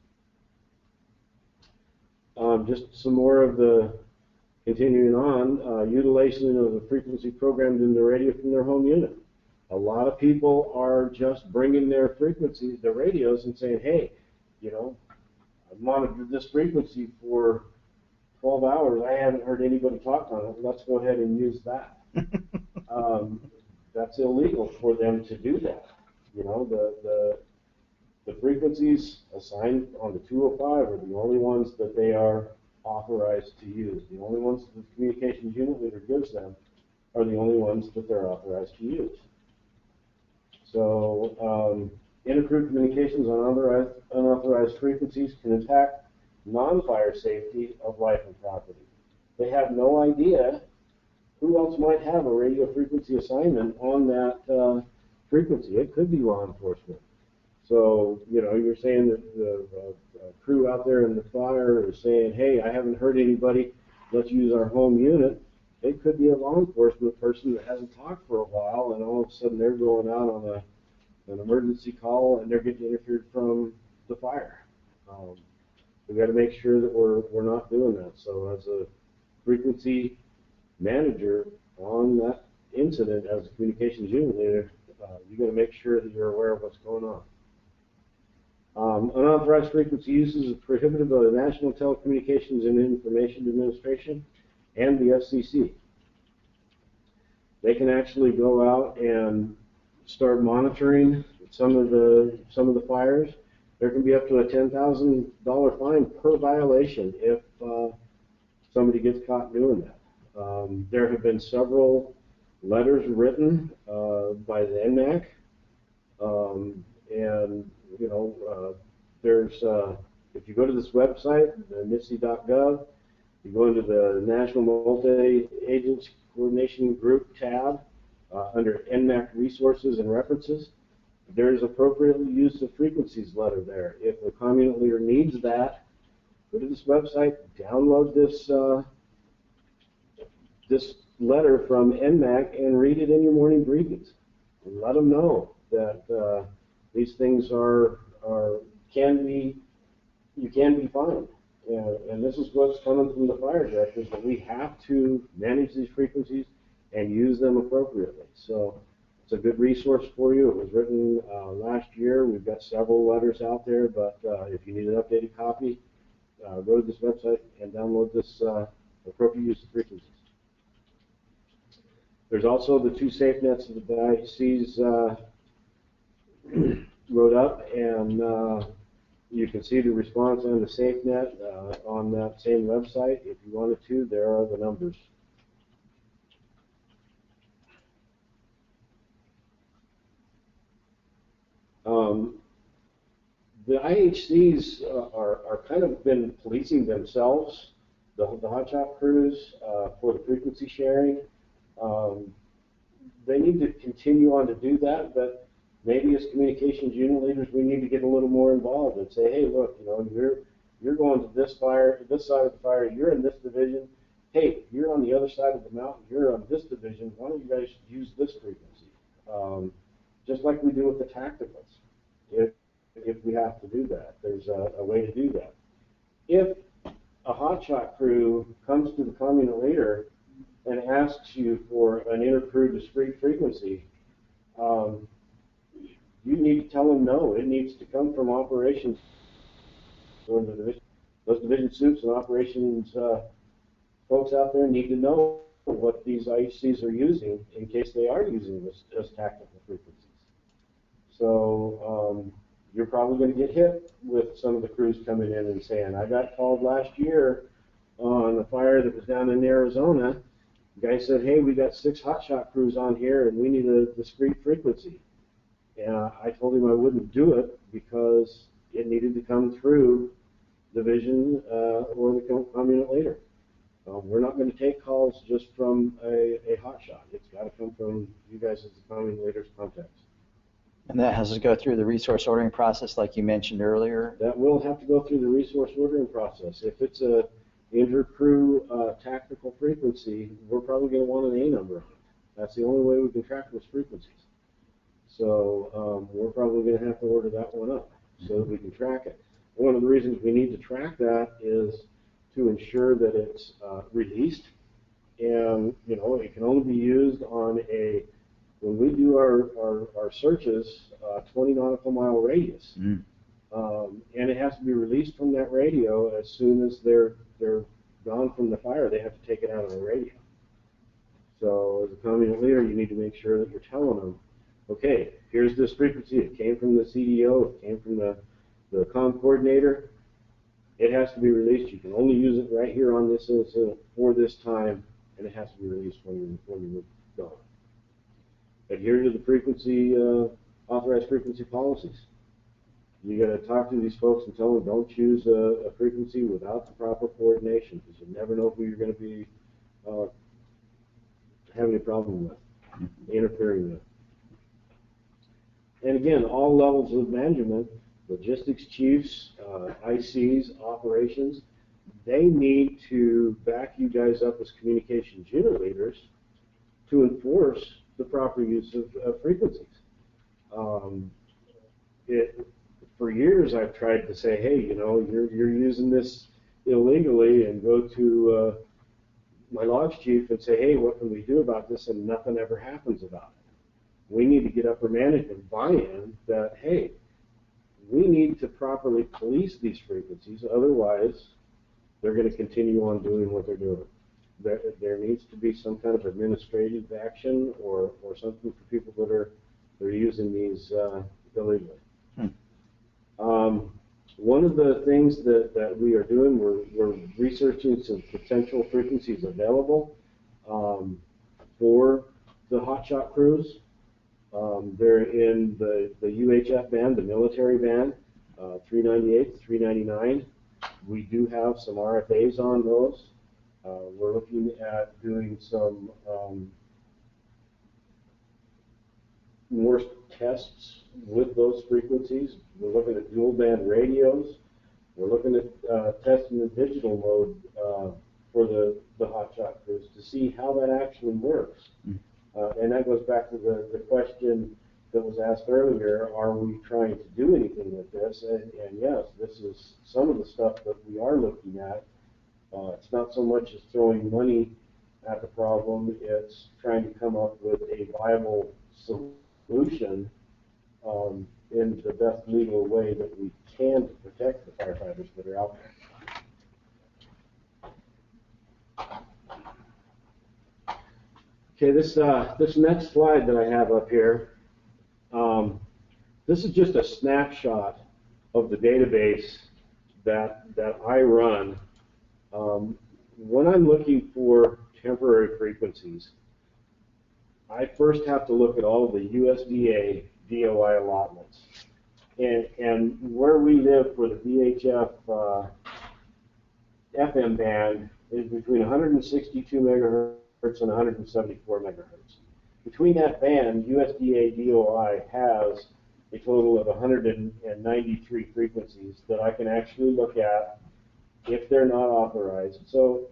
Just some more of the continuing on, utilization of the frequency programmed in the radio from their home unit. A lot of people are just bringing their frequencies, their radios, and saying, hey, I've monitored this frequency for 12 hours. I haven't heard anybody talk on it. Let's go ahead and use that. That's illegal for them to do that. You know, the frequencies assigned on the 205 are the only ones that they are authorized to use. The only ones that the communications unit leader gives them are the only ones that they're authorized to use. So intercrew communications on unauthorized frequencies can impact non-fire safety of life and property. They have no idea who else might have a radio frequency assignment on that frequency. It could be law enforcement. So, you know, you're saying that the crew out there in the fire is saying, hey, I haven't heard anybody, let's use our home unit. It could be a law enforcement person that hasn't talked for a while, and all of a sudden they're going out on an emergency call and they're getting interfered from the fire. We've got to make sure that we're not doing that. So as a frequency manager on that incident, as a communications unit leader, you got to make sure that you're aware of what's going on. Unauthorized frequency uses is prohibited by the National Telecommunications and Information Administration and the FCC. They can actually go out and start monitoring some of the fires. There can be up to a $10,000 fine per violation if somebody gets caught doing that. There have been several letters written by the NMAC, and you know, there's if you go to this website, NISI.gov, you go into the National Multi-Agency Coordination Group tab under NMAC Resources and References. There's appropriately used of frequencies letter there. If the community leader needs that, go to this website, download this this letter from NMAC and read it in your morning briefings. And let them know that these things you can be fined. And this is what's coming from the fire directors, that we have to manage these frequencies and use them appropriately. So it's a good resource for you. It was written last year. We've got several letters out there, but if you need an updated copy, go to this website and download this appropriate use of frequencies. There's also the two safe nets that the ICs wrote up, and you can see the response on the SafeNet on that same website. If you wanted to, there are the numbers. The IHCs are kind of been policing themselves, the hotshot crews, for the frequency sharing. They need to continue on to do that, but maybe as communications unit leaders, we need to get a little more involved and say, hey, look, you know, you're going to this fire, this side of the fire, you're in this division. Hey, you're on the other side of the mountain, you're on this division. Why don't you guys use this frequency? Just like we do with the tacticals. If we have to do that, there's a way to do that. If a hotshot crew comes to the communal leader and asks you for an intercrew discrete frequency, you need to tell them no. It needs to come from operations. Those division soups and operations folks out there need to know what these IHCs are using in case they are using this as tactical frequencies. So you're probably going to get hit with some of the crews coming in and saying, I got called last year on a fire that was down in Arizona. The guy said, hey, we got 6 hotshot crews on here and we need a discrete frequency. And I told him I wouldn't do it because it needed to come through division or the communal leader. We're not going to take calls just from a hotshot. It's got to come from you guys as the communal leaders' contacts. And that has to go through the resource ordering process like you mentioned earlier? That will have to go through the resource ordering process. If it's a inter-crew tactical frequency, we're probably going to want an A number on it. That's the only way we can track those frequencies. So we're probably going to have to order that one up so that we can track it. One of the reasons we need to track that is to ensure that it's released, and you know it can only be used on a, when we do our searches, 20 nautical mile radius, and it has to be released from that radio as soon as they're gone from the fire. They have to take it out of the radio. So as a comm leader, you need to make sure that you're telling them, okay, here's this frequency. It came from the CDO. It came from the comm coordinator. It has to be released. You can only use it right here on this incident for this time, and it has to be released when you're gone. Adhere to the frequency, authorized frequency policies. You got to talk to these folks and tell them don't choose a frequency without the proper coordination, because you never know who you're going to be having a problem with, interfering with. And again, all levels of management, logistics chiefs, ICs, operations, they need to back you guys up as communications unit leaders to enforce the proper use of frequencies. For years, I've tried to say, hey, you know, you're using this illegally, and go to my logs chief and say, hey, what can we do about this? And nothing ever happens about it. We need to get upper management buy-in that, hey, we need to properly police these frequencies, otherwise they're going to continue on doing what they're doing. There needs to be some kind of administrative action or something for people that are using these illegally. One of the things that we are doing, we're researching some potential frequencies available for the hotshot crews. They're in the UHF band, the military band, 398, 399. We do have some RFAs on those. We're looking at doing some more tests with those frequencies. We're looking at dual band radios. We're looking at testing the digital mode for the hotshot crews to see how that actually works. And that goes back to the question that was asked earlier, are we trying to do anything with this? And yes, this is some of the stuff that we are looking at. It's not so much as throwing money at the problem, it's trying to come up with a viable solution in the best legal way that we can to protect the firefighters that are out there. Okay, this next slide that I have up here, this is just a snapshot of the database that I run. When I'm looking for temporary frequencies, I first have to look at all of the USDA DOI allotments. And where we live for the VHF FM band is between 162 megahertz and 174 megahertz. Between that band, USDA DOI has a total of 193 frequencies that I can actually look at if they're not authorized. So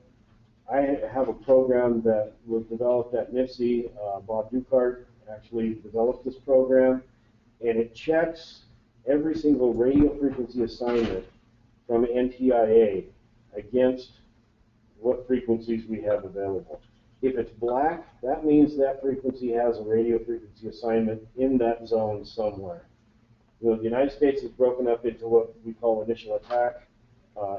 I have a program that was developed at NIFC. Bob Ducart actually developed this program, and it checks every single radio frequency assignment from NTIA against what frequencies we have available. If it's black, that means that frequency has a radio frequency assignment in that zone somewhere. You know, the United States is broken up into what we call initial attack,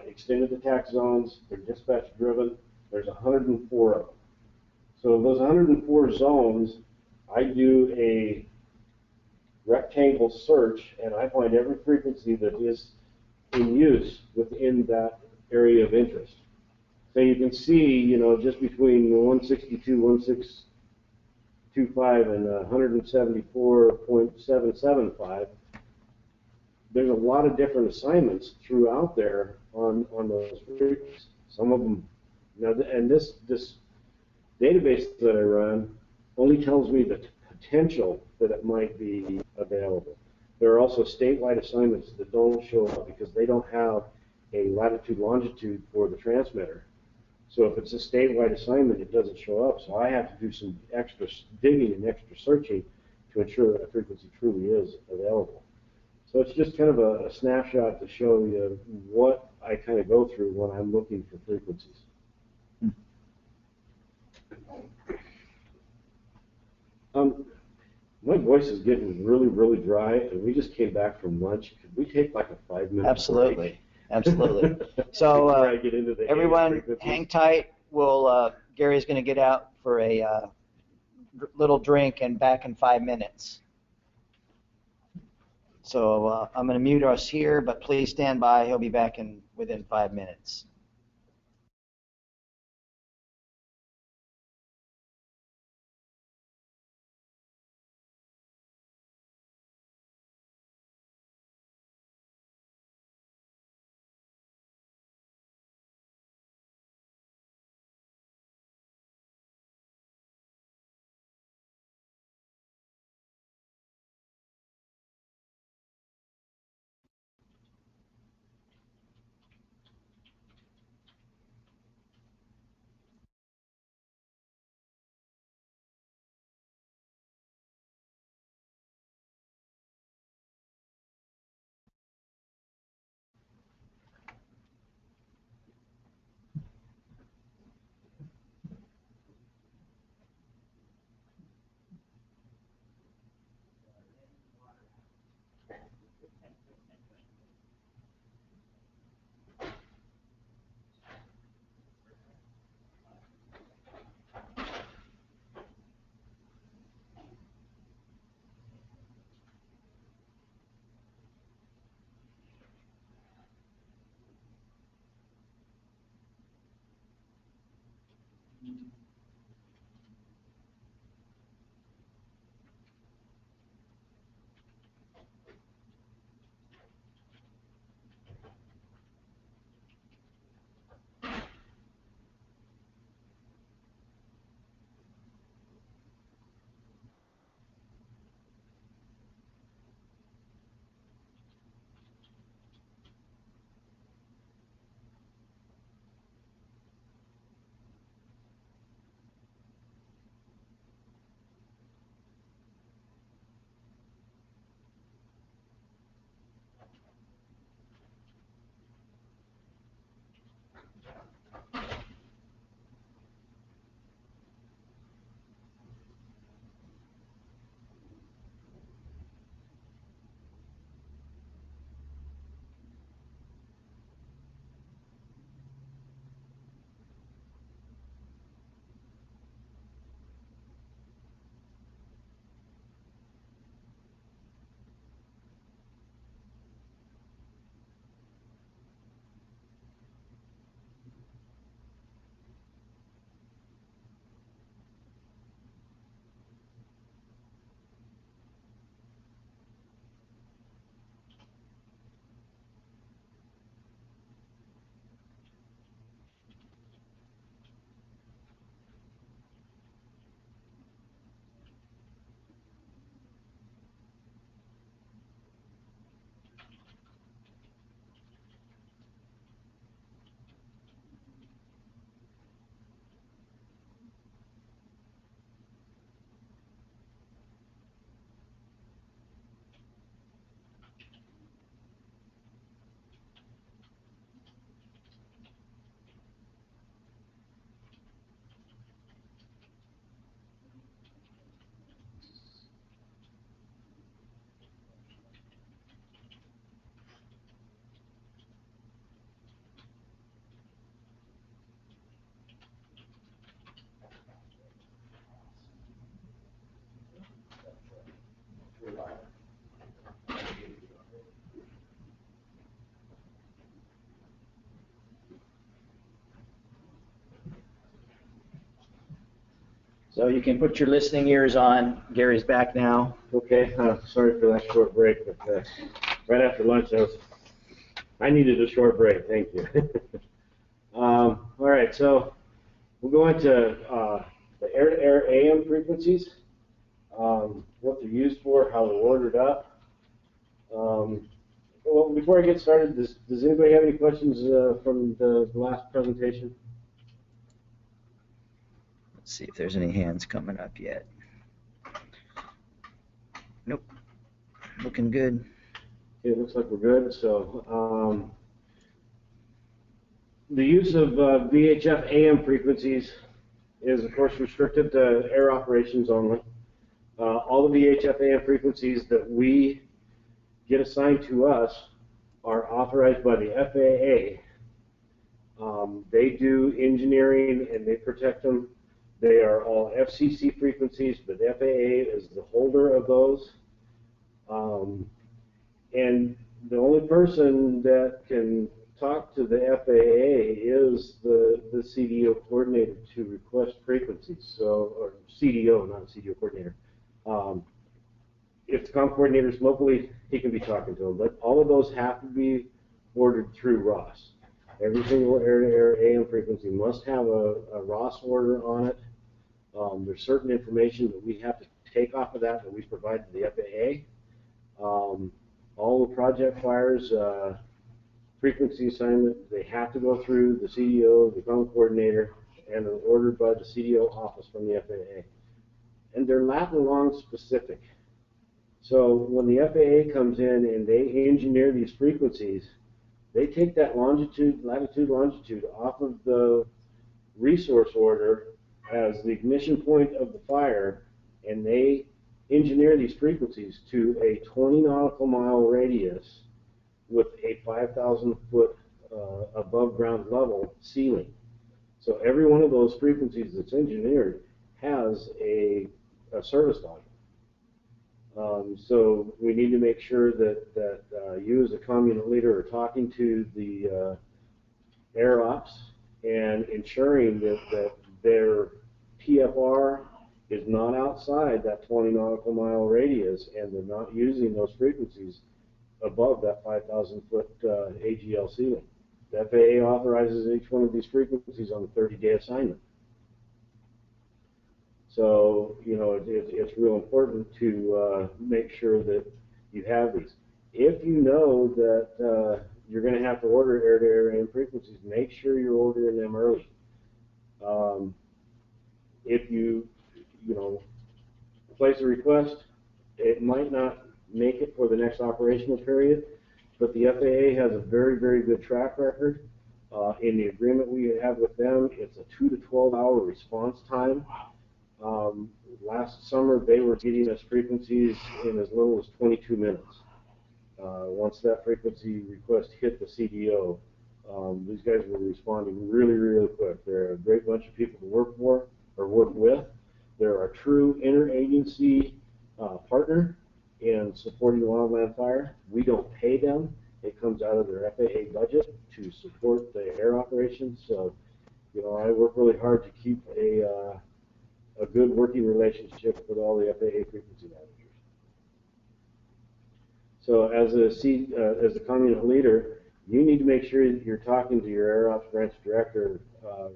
extended attack zones. They're dispatch driven. There's 104 of them. So those 104 zones, I do a rectangle search, and I find every frequency that is in use within that area of interest. So you can see, you know, just between 162, 1625, and 174.775, there's a lot of different assignments throughout there on those frequencies. Some of them, you know, and this database that I run only tells me the potential that it might be available. There are also statewide assignments that don't show up because they don't have a latitude longitude for the transmitter. So if it's a statewide assignment, it doesn't show up. So I have to do some extra digging and extra searching to ensure that a frequency truly is available. So it's just kind of a snapshot to show you what I kind of go through when I'm looking for frequencies. My voice is getting really, really dry, and we just came back from lunch. Could we take like a 5-minute Absolutely. break? Absolutely. So Before I get into the everyone, frequencies? hang tight. We'll Gary's going to get out for a little drink and back in 5 minutes. So I'm going to mute us here, but please stand by. He'll be back in within 5 minutes. So you can put your listening ears on. Gary's back now. Okay, sorry for that short break, but right after lunch, I needed a short break. Thank you. All right, so we'll go into the air-to-air AM frequencies, what they're used for, how they're ordered up. Well, before I get started, does anybody have any questions from the last presentation? Let's see if there's any hands coming up yet. Nope. Looking good. Okay, it looks like we're good. So the use of VHF AM frequencies is, of course, restricted to air operations only. All the VHF AM frequencies that we get assigned to us are authorized by the FAA. They do engineering and they protect them They are all FCC frequencies, but FAA is the holder of those. And the only person that can talk to the FAA is the CDO coordinator to request frequencies. So, or CDO, not CDO coordinator. If the COM coordinator is locally, he can be talking to them. But all of those have to be ordered through ROS. Every single air-to-air AM frequency must have a ROS order on it. There's certain information that we have to take off of that we provide to the FAA. All the project fires, frequency assignment, they have to go through the CDO, the COM coordinator, and are ordered by the CDO office from the FAA. And they're lat and long specific. So when the FAA comes in and they engineer these frequencies, they take that latitude, longitude off of the resource order as the ignition point of the fire, and they engineer these frequencies to a 20 nautical mile radius with a 5,000 foot above ground level ceiling. So every one of those frequencies that's engineered has a service log. So we need to make sure that you as a COM unit leader are talking to the air ops and ensuring that their TFR is not outside that 20 nautical mile radius and they're not using those frequencies above that 5,000 foot AGL ceiling. The FAA authorizes each one of these frequencies on a 30-day assignment. So, you know, it's real important to make sure that you have these. If you know that you're going to have to order air-to-air AM frequencies, make sure you're ordering them early. If you place a request, it might not make it for the next operational period, but the FAA has a very, very good track record. In the agreement we have with them, it's a 2 to 12 hour response time. Last summer, they were getting us frequencies in as little as 22 minutes. Once that frequency request hit the CDO, these guys were responding really, really quick. They're a great bunch of people to work for or work with. They're a true interagency partner in supporting wildland fire. We don't pay them. It comes out of their FAA budget to support the air operations. So, you know, I work really hard to keep a good working relationship with all the FAA frequency managers. So as a COM unit leader, you need to make sure that you're talking to your Air Ops branch director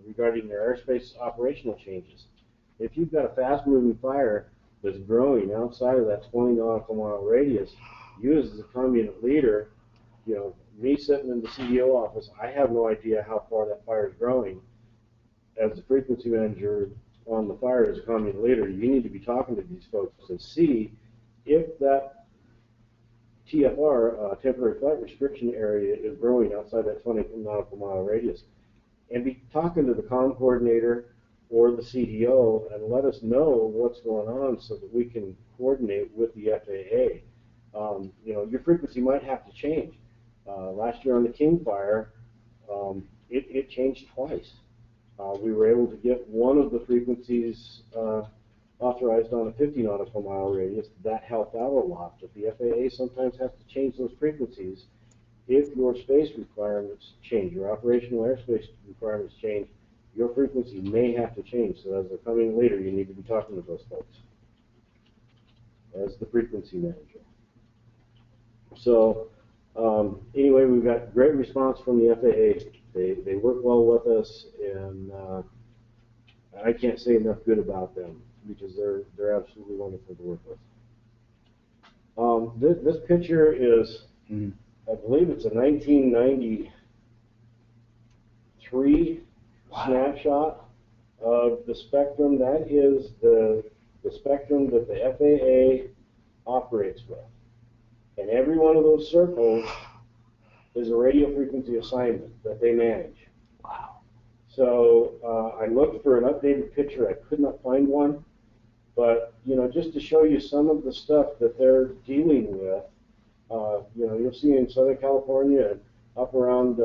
regarding their airspace operational changes. If you've got a fast-moving fire that's growing outside of that 20 nautical mile radius, you as a COM unit leader, you know, me sitting in the CDO office, I have no idea how far that fire is growing. As the frequency manager on the fire as a COM unit leader, you need to be talking to these folks and see if that TFR, temporary flight restriction area, is growing outside that 20 nautical mile radius. And be talking to the COM coordinator or the CDO and let us know what's going on so that we can coordinate with the FAA. You know, your frequency might have to change. Last year on the King fire, it changed twice. We were able to get one of the frequencies authorized on a 50 nautical mile radius. That helped out a lot, but the FAA sometimes has to change those frequencies if your space requirements change, your operational airspace requirements change. Your frequency may have to change. So as a coming leader, you need to be talking to those folks as the frequency manager. So anyway, we've got great response from the FAA. They work well with us, and I can't say enough good about them because they're absolutely wonderful to work with. This picture is, I believe it's a 1993 snapshot of the spectrum. That is the spectrum that the FAA operates with. And every one of those circles is a radio frequency assignment that they manage. Wow. So I looked for an updated picture. I could not find one. But, you know, just to show you some of the stuff that they're dealing with, you know, you'll see in Southern California, up around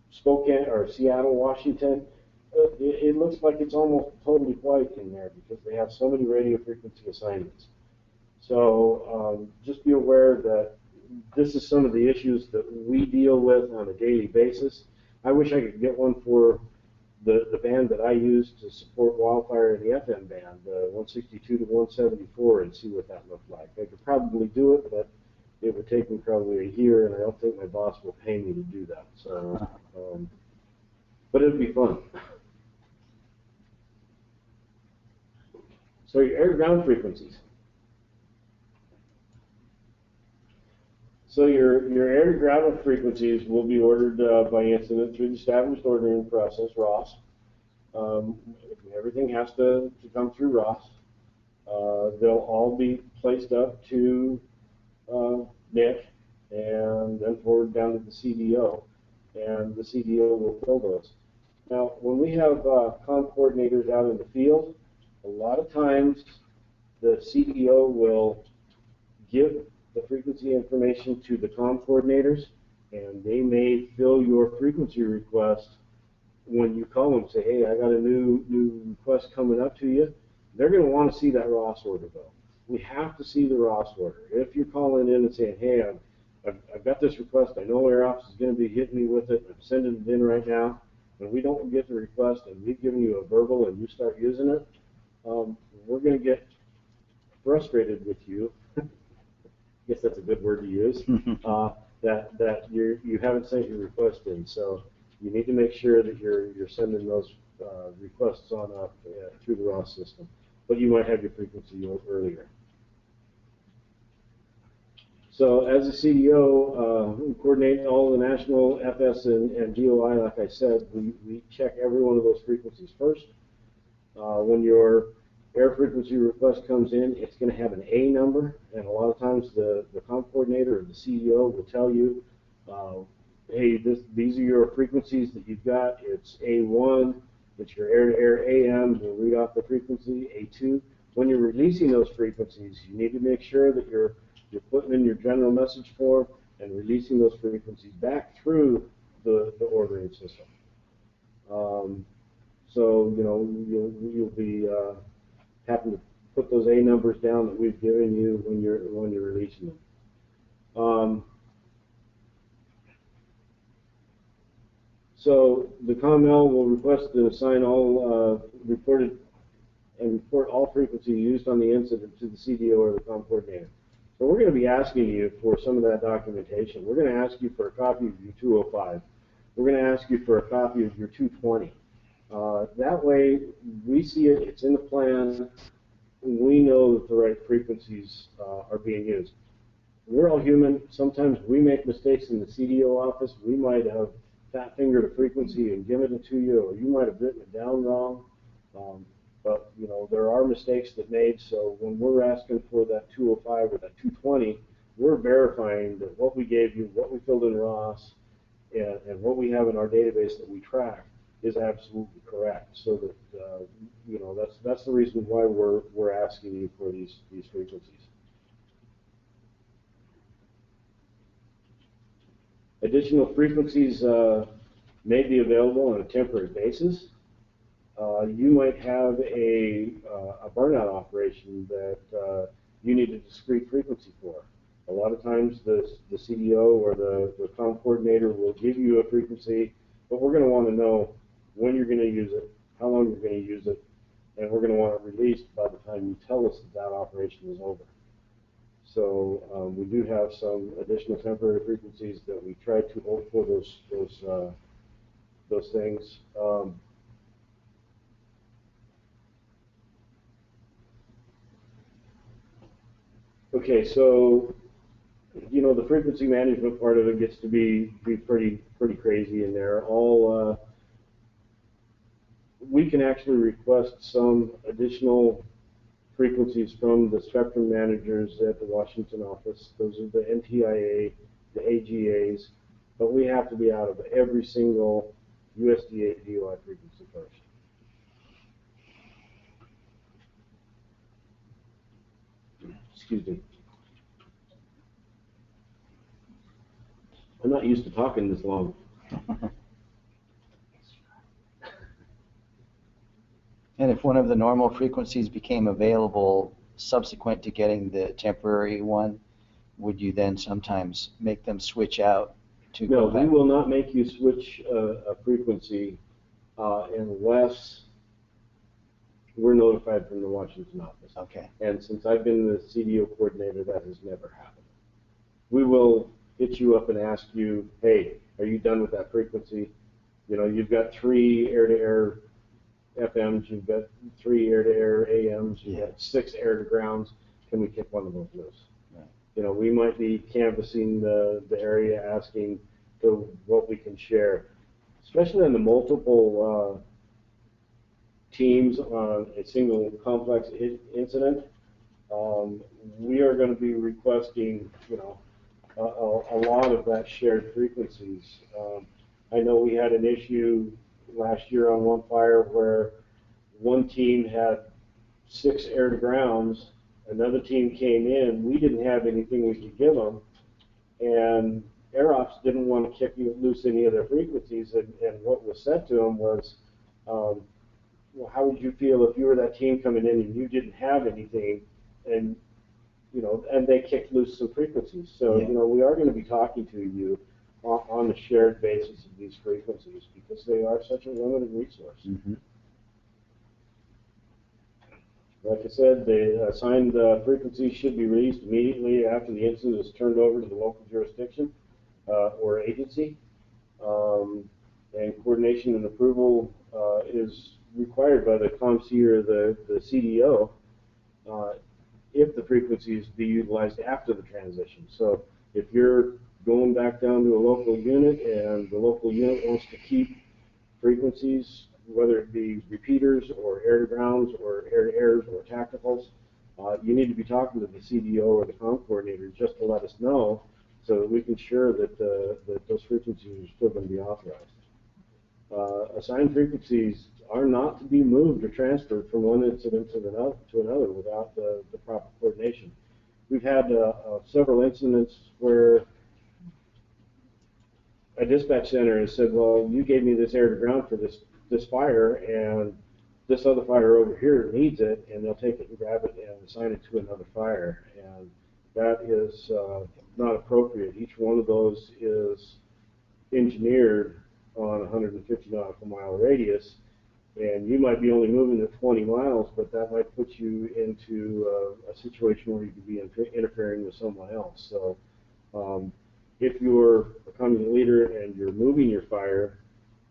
Spokane or Seattle, Washington, It looks like it's almost totally white in there because they have so many radio frequency assignments. So just be aware that this is some of the issues that we deal with on a daily basis. I wish I could get one for the band that I use to support Wildfire in the FM band, 162 to 174, and see what that looked like. I could probably do it, but it would take me probably a year, and I don't think my boss will pay me to do that. So, but it'd be fun. So your air-to-ground frequencies. So your air-to-ground frequencies will be ordered by incident through the established ordering process, ROS. Everything has to come through ROS. They'll all be placed up to NIC and then forward down to the CDO, and the CDO will fill those. Now, when we have comm coordinators out in the field, a lot of times the CDO will give the frequency information to the comm coordinators, and they may fill your frequency request when you call them and say, hey, I got a new request coming up to you. They're going to want to see that ROS order, though. We have to see the ROS order. If you're calling in and saying, hey, I've got this request, I know Air Ops is going to be hitting me with it, I'm sending it in right now, and we don't get the request and we've given you a verbal and you start using it, we're going to get frustrated with you. I guess that's a good word to use, that you haven't sent your request in. So you need to make sure that you're sending those requests on up through the ROS system. But you might have your frequency earlier. So as a CDO, coordinating all the national FS and GOI, like I said, we check every one of those frequencies first. When your air frequency request comes in, it's going to have an A number, and a lot of times the comm coordinator or the CEO will tell you, hey, these are your frequencies that you've got. It's A1, it's your air-to-air AM, we'll read off the frequency, A2. When you're releasing those frequencies, you need to make sure that you're putting in your general message form and releasing those frequencies back through the ordering system. So, you know, you'll be having to put those A numbers down that we've given you when you're releasing them. So the COML will request to assign all report all frequency used on the incident to the CDO or the comm coordinator. So we're going to be asking you for some of that documentation. We're going to ask you for a copy of your 205. We're going to ask you for a copy of your 220. That way, we see it, it's in the plan, we know that the right frequencies are being used. We're all human. Sometimes we make mistakes in the CDO office. We might have fat-fingered a frequency and given it to you, or you might have written it down wrong. But, you know, there are mistakes that made, so when we're asking for that 205 or that 220, we're verifying that what we gave you, what we filled in ROS, and what we have in our database that we track is absolutely correct. So that, you know, that's the reason why we're asking you for these frequencies. Additional frequencies may be available on a temporary basis. You might have a burnout operation that you need a discrete frequency for. A lot of times the CDO or the comm coordinator will give you a frequency, but we're going to want to know when you're going to use it, how long you're going to use it, and we're going to want it released by the time you tell us that operation is over. So we do have some additional temporary frequencies that we try to hold for those things. Okay, so you know the frequency management part of it gets to be pretty crazy in there. All we can actually request some additional frequencies from the spectrum managers at the Washington office. Those are the NTIA, the AGAs, but we have to be out of every single USDA DOI frequency first. Excuse me. I'm not used to talking this long. if one of the normal frequencies became available subsequent to getting the temporary one, would you then sometimes make them switch out to No, go back? we will not make you switch a frequency unless we're notified from the Washington office. Okay. And since I've been the CDO coordinator, that has never happened. We will hit you up and ask you, hey, are you done with that frequency? You know, you've got 3 air-to-air FMs, you've got 3 air-to-air AMs, you've got 6 air-to-grounds. Can we kick one of those loose? Right. You know, we might be canvassing the area, asking to what we can share, especially on the multiple teams on a single complex incident. We are going to be requesting, you know, a lot of that shared frequencies. I know we had an issue last year on one fire where one team had 6 air-to-grounds, another team came in, we didn't have anything we could give them, and Air Ops didn't want to kick loose any of their frequencies, and what was said to them was, well, how would you feel if you were that team coming in and you didn't have anything, and you know, and they kicked loose some frequencies. So, you know, we are going to be talking to you on the shared basis of these frequencies because they are such a limited resource. Mm-hmm. Like I said, the assigned frequencies should be released immediately after the incident is turned over to the local jurisdiction or agency. And coordination and approval is required by the COMC or the CDO if the frequencies be utilized after the transition. So if you're going back down to a local unit and the local unit wants to keep frequencies, whether it be repeaters or air-to-grounds or air-to-airs or tacticals, you need to be talking to the CDO or the comm coordinator just to let us know so that we can ensure that, that those frequencies are still going to be authorized. Assigned frequencies are not to be moved or transferred from one incident to another without the proper coordination. We've had several incidents where a dispatch center has said, well, you gave me this air-to-ground for this fire, and this other fire over here needs it, and they'll take it and grab it and assign it to another fire. And that is not appropriate. Each one of those is engineered on a 150 nautical mile radius, and you might be only moving at 20 miles, but that might put you into a situation where you could be interfering with someone else. So if you're a commune leader and you're moving your fire,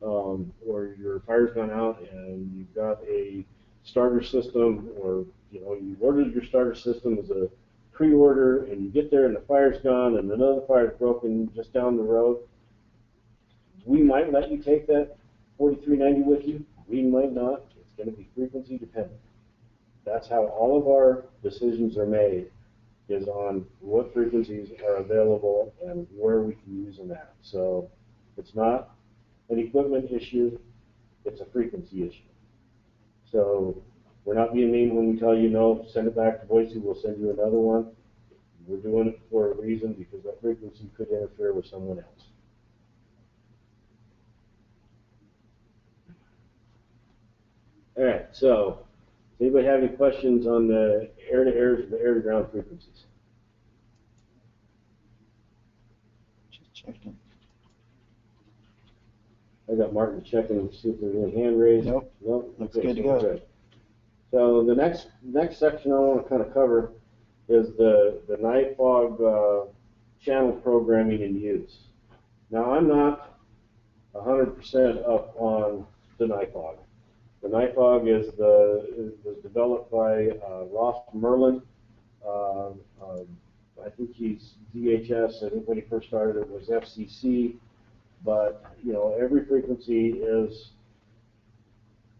or your fire's gone out and you've got a starter system, or you know you ordered your starter system as a pre-order, and you get there and the fire's gone and another fire's broken just down the road, we might let you take that 4390 with you. We might not. It's going to be frequency dependent. That's how all of our decisions are made, is on what frequencies are available and where we can use them at. So it's not an equipment issue, it's a frequency issue. So we're not being mean when we tell you no, send it back to Boise, we'll send you another one. We're doing it for a reason, because that frequency could interfere with someone else. All right, so does anybody have any questions on the air-to-airs or the air-to-ground frequencies? Just checking. I got Martin checking to see if there's any hand raised. Nope. Nope. Looks Okay, good to so go. good. So the next section I want to kind of cover is the night fog channel programming and use. Now I'm not 100% up on the night fog. The night fog was developed by Ross Merlin. I think he's DHS. I think when he first started it was FCC. But you know, every frequency is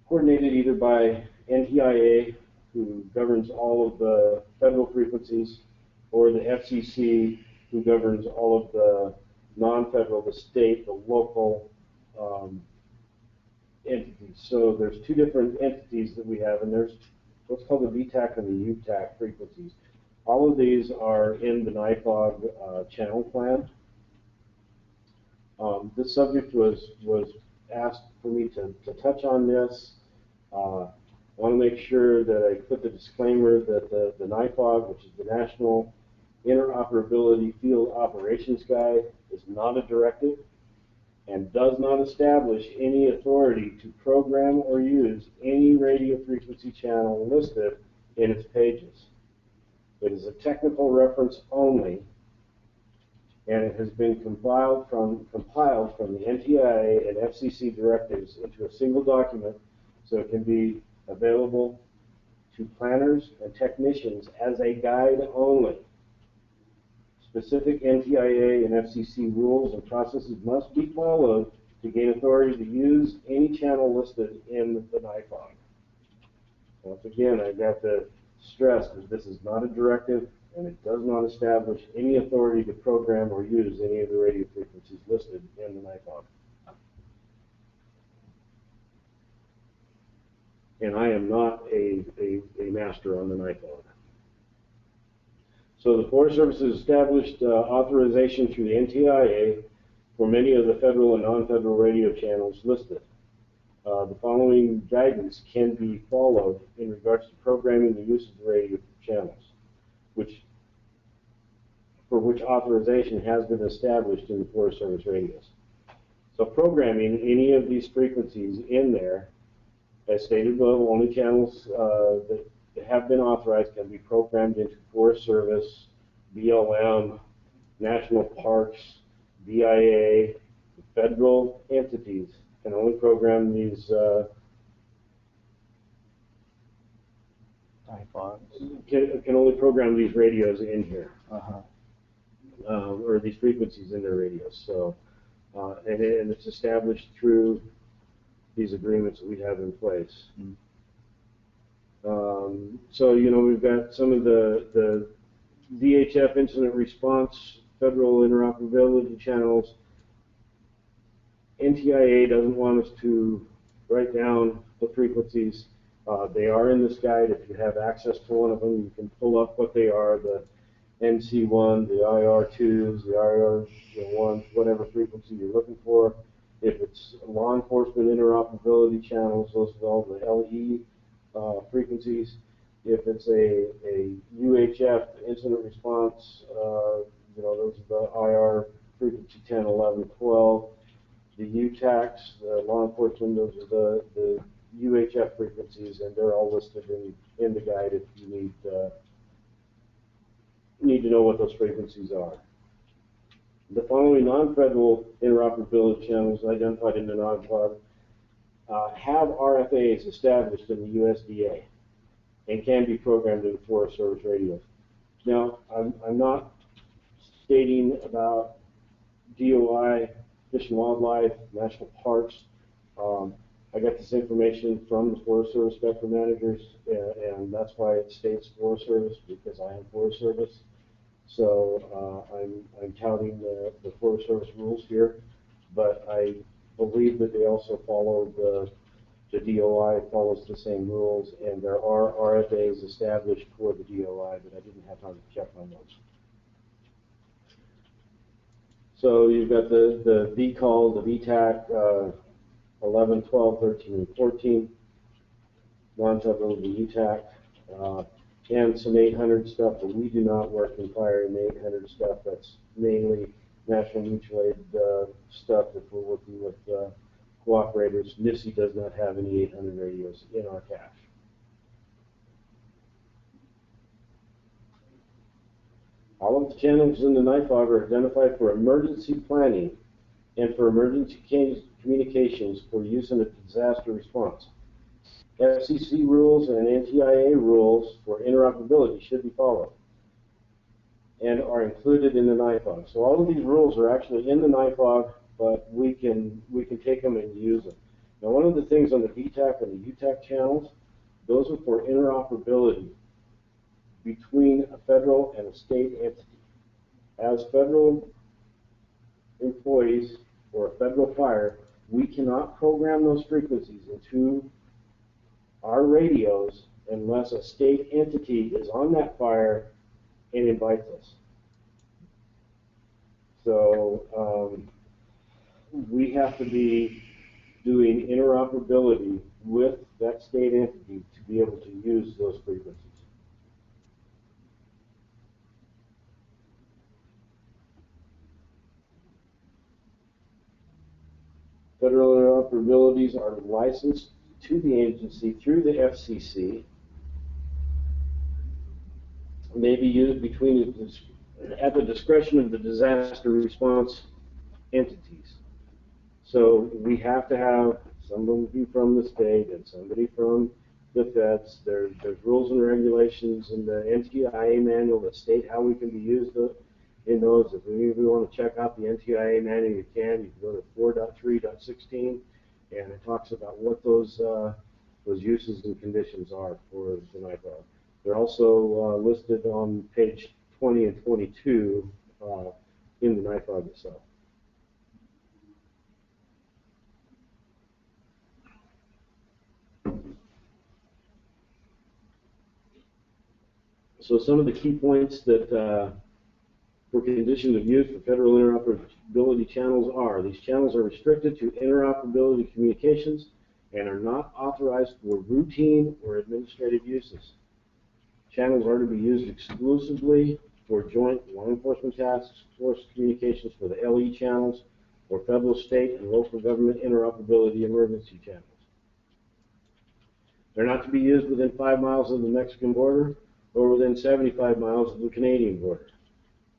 coordinated either by NTIA, who governs all of the federal frequencies, or the FCC, who governs all of the non-federal, the state, the local entities. So there's 2 different entities that we have, and there's what's called the VTAC and the UTAC frequencies. All of these are in the NIFOG channel plan. This subject was asked for me to touch on this. I want to make sure that I put the disclaimer that the NIFOG, which is the National Interoperability Field Operations Guide, is not a directive and does not establish any authority to program or use any radio frequency channel listed in its pages. It is a technical reference only, and it has been compiled from the NTIA and FCC directives into a single document so it can be available to planners and technicians as a guide only. Specific NTIA and FCC rules and processes must be followed to gain authority to use any channel listed in the NIFOG. Once again, I got to stress that this is not a directive and it does not establish any authority to program or use any of the radio frequencies listed in the NIFOG. And I am not a master on the NIFOG. So the Forest Service has established authorization through the NTIA for many of the federal and non-federal radio channels listed. The following guidance can be followed in regards to programming the use of the radio channels, for which authorization has been established in the Forest Service radios. So programming any of these frequencies in there, as stated above, only channels that have been authorized can be programmed into Forest Service, BLM, National Parks, BIA, federal entities can only program these can only program these radios in here, or these frequencies in their radios. So, and it's established through these agreements that we have in place. So, you know, we've got some of the VHF incident response, federal interoperability channels. NTIA doesn't want us to write down the frequencies. They are in this guide. If you have access to one of them, you can pull up what they are, the NC1, the IR2s, the IR1s, whatever frequency you're looking for. If it's law enforcement interoperability channels, those are all the LE frequencies. If it's a UHF incident response, you know, those are the IR frequency 10, 11, 12. The UTACs, the law enforcement, those are the UHF frequencies, and they're all listed in the guide if you need to know what those frequencies are. The following non-federal interoperability channels identified in the NIFOG have RFAs established in the USDA and can be programmed in Forest Service radios. Now, I'm not stating about DOI, Fish and Wildlife, National Parks. I got this information from the Forest Service spectrum managers, and that's why it states Forest Service, because I am Forest Service. So I'm touting the Forest Service rules here, but I believe that they also follow the DOI follows the same rules, and there are RFAs established for the DOI, but I didn't have time to check my notes. So you've got the VCAL, the VTAC, 11, 12, 13, and 14, non-federal, the UTAC, and some 800 stuff, but we do not work in fire in the 800 stuff. That's mainly National Mutual Aid stuff that we're working with cooperators. NISI does not have any 800 radios in our cache. All of the channels in the NIFOG are identified for emergency planning and for emergency communications for use in a disaster response. FCC rules and NTIA rules for interoperability should be followed and are included in the NIFOG. So all of these rules are actually in the NIFOG, but we can take them and use them. Now, one of the things on the VTAC and the UTAC channels, those are for interoperability between a federal and a state entity. As federal employees or a federal fire, we cannot program those frequencies into our radios unless a state entity is on that fire and invites us. So we have to be doing interoperability with that state entity to be able to use those frequencies. Federal interoperabilities are licensed to the agency through the FCC. May be used at the discretion of the disaster response entities. So we have to have somebody from the state and somebody from the feds. There's rules and regulations in the NTIA manual that state how we can be used in those. If we want to check out the NTIA manual, you can. You can go to 4.3.16, and it talks about what those uses and conditions are for the NIFOG. They're also listed on page 20 and 22 in the NIFOG itself. So some of the key points that for conditions of use for federal interoperability channels are: these channels are restricted to interoperability communications and are not authorized for routine or administrative uses. Channels are to be used exclusively for joint law enforcement task force communications for the LE channels or federal, state, and local government interoperability emergency channels. They're not to be used within 5 miles of the Mexican border or within 75 miles of the Canadian border.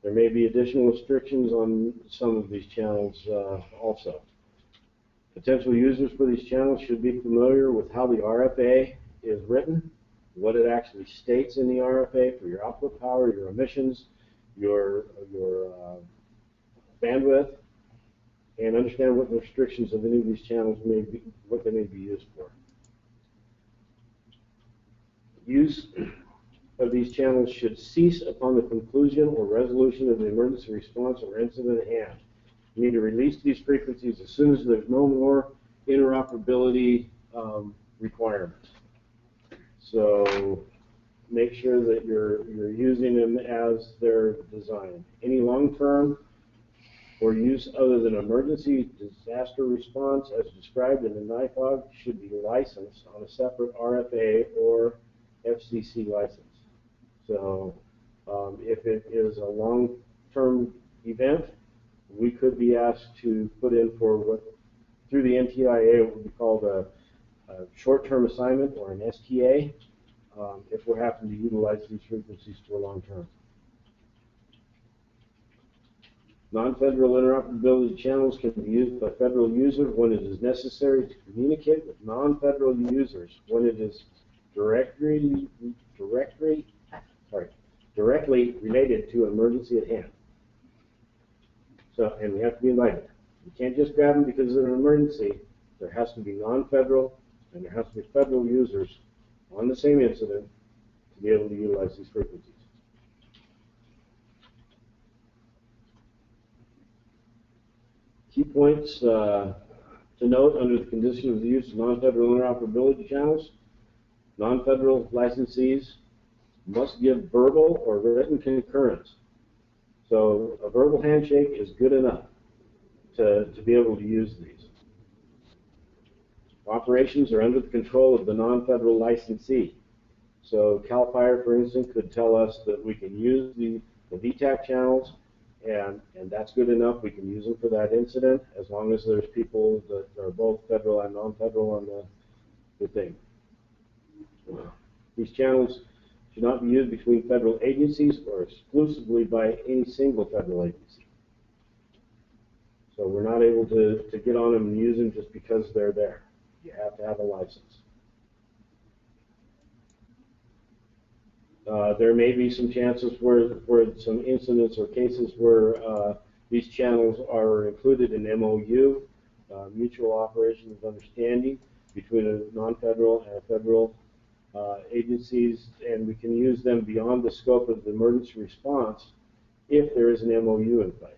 There may be additional restrictions on some of these channels also. Potential users for these channels should be familiar with how the RFA is written, what it actually states in the RFA for your output power, your emissions, your bandwidth, and understand what the restrictions of any of these channels may be, what they may be used for. Use of these channels should cease upon the conclusion or resolution of the emergency response or incident at hand. You need to release these frequencies as soon as there's no more interoperability requirements. So make sure that you're using them as they're designed. Any long-term or use other than emergency disaster response as described in the NIFOG should be licensed on a separate RFA or FCC license. So if it is a long-term event, we could be asked to put in for what, through the NTIA, what would be called a short-term assignment or an STA, if we're having to utilize these frequencies for long term. Non-federal interoperability channels can be used by federal users when it is necessary to communicate with non-federal users when it is directly related to an emergency at hand. So, and we have to be invited. You can't just grab them because of an emergency. There has to be non-federal and there has to be federal users on the same incident to be able to utilize these frequencies. Key points to note under the condition of the use of non-federal interoperability channels: non-federal licensees must give verbal or written concurrence. So a verbal handshake is good enough to be able to use these. Operations are under the control of the non-federal licensee. So CAL FIRE, for instance, could tell us that we can use the VTAC channels, and that's good enough. We can use them for that incident as long as there's people that are both federal and non-federal on the thing. These channels should not be used between federal agencies or exclusively by any single federal agency. So we're not able to get on them and use them just because they're there. You have to have a license. There may be some chances where some incidents or cases where these channels are included in MOU, mutual operations of understanding, between a non-federal and a federal agencies, and we can use them beyond the scope of the emergency response if there is an MOU in place.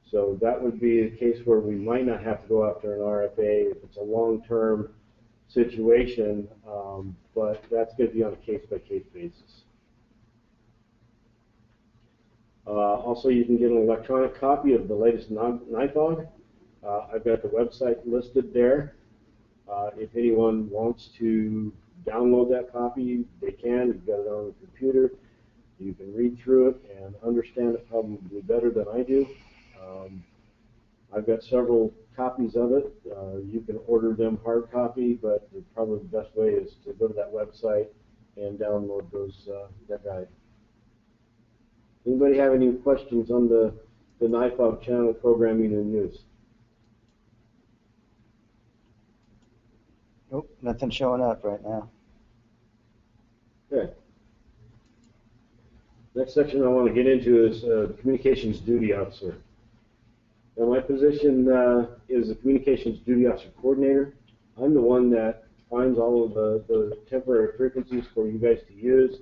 So that would be a case where we might not have to go after an RFA if it's a long-term situation, but that's going to be on a case-by-case basis. Also, you can get an electronic copy of the latest NIFOG. I've got the website listed there. If anyone wants to download that copy, they can. You've got it on the computer. You can read through it and understand it probably better than I do. I've got several copies of it. You can order them hard copy, but probably the best way is to go to that website and download that guide. Anybody have any questions on the NIFOG channel programming and use? Nope, nothing showing up right now. Okay. Next section I want to get into is the Communications Duty Officer. Now my position is the Communications Duty Officer Coordinator. I'm the one that finds all of the temporary frequencies for you guys to use.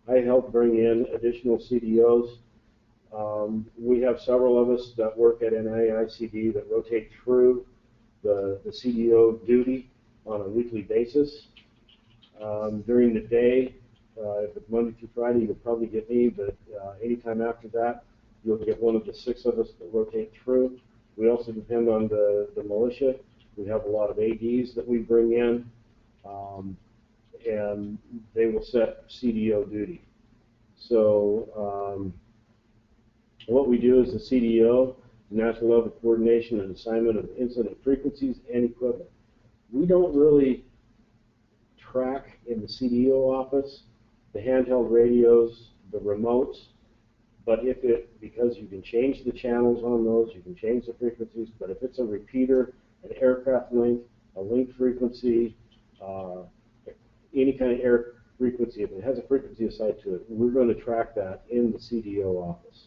I help bring in additional CDOs. We have several of us that work at NIICD that rotate through the CDO duty on a weekly basis. During the day, if it's Monday through Friday, you'll probably get me, but anytime after that, you'll get one of the 6 of us that rotate through. We also depend on the militia. We have a lot of ADs that we bring in, and they will set CDO duty. So what we do is the CDO, National Level Coordination and Assignment of Incident Frequencies and Equipment. We don't really track in the CDO office the handheld radios, the remotes, but because you can change the channels on those, you can change the frequencies, but if it's a repeater, an aircraft link, a link frequency, any kind of air frequency, if it has a frequency assigned to it, we're going to track that in the CDO office.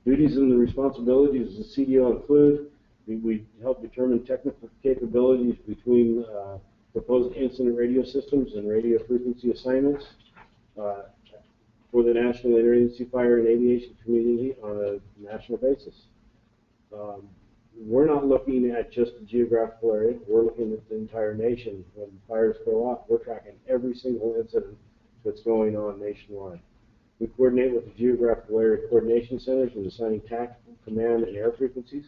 Duties and the responsibilities of the CDO include, we help determine technical capabilities between proposed incident radio systems and radio frequency assignments for the national interagency fire and aviation community on a national basis. We're not looking at just the geographical area, we're looking at the entire nation. When fires go off, we're tracking every single incident that's going on nationwide. We coordinate with the geographical area coordination centers in assigning tactical, command, and air frequencies.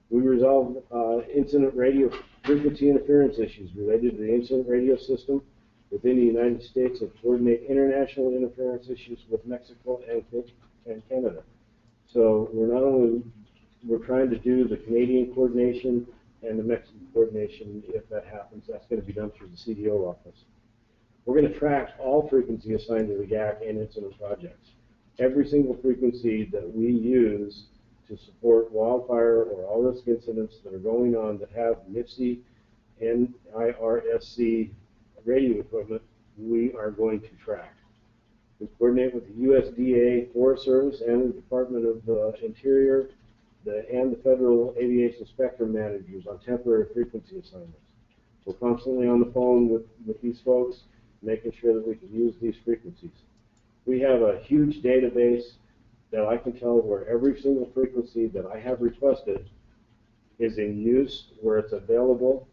We resolve incident radio frequency interference issues related to the incident radio system within the United States and coordinate international interference issues with Mexico and Canada. So we're trying to do the Canadian coordination and the Mexican coordination. If that happens, that's going to be done through the CDO office. We're going to track all frequency assigned to the GAC and incident projects. Every single frequency that we use to support wildfire or all-risk incidents that are going on that have NIFC and IRSC radio equipment, we are going to track. We coordinate with the USDA Forest Service and the Department of Interior and the Federal Aviation Spectrum Managers on temporary frequency assignments. We're constantly on the phone with these folks, making sure that we can use these frequencies. We have a huge database that I can tell where every single frequency that I have requested is in use, where it's available,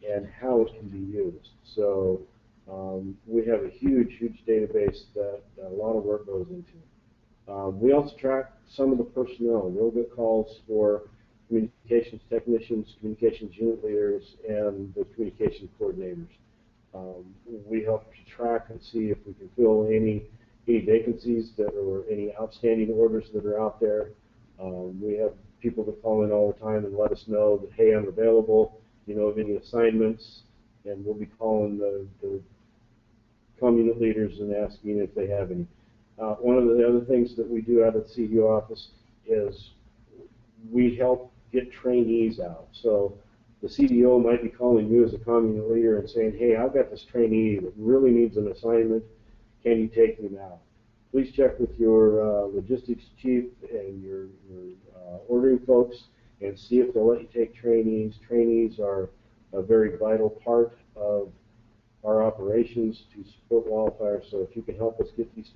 and how it can be used. So we have a huge, huge database that a lot of work goes into. We also track some of the personnel. We'll get calls for communications technicians, communications unit leaders, and the communication coordinators. We help to track and see if we can fill any vacancies or any outstanding orders that are out there. We have people that call in all the time and let us know that, hey, I'm available, you know of any assignments, and we'll be calling the COMM unit leaders and asking if they have any. One of the other things that we do out of the CDO office is we help get trainees out. So the CDO might be calling you as a COMM unit leader and saying, hey, I've got this trainee that really needs an assignment. Can you take me now? Please check with your logistics chief and your ordering folks and see if they'll let you take trainees. Trainees are a very vital part of our operations to support wildfires, so if you can help us get these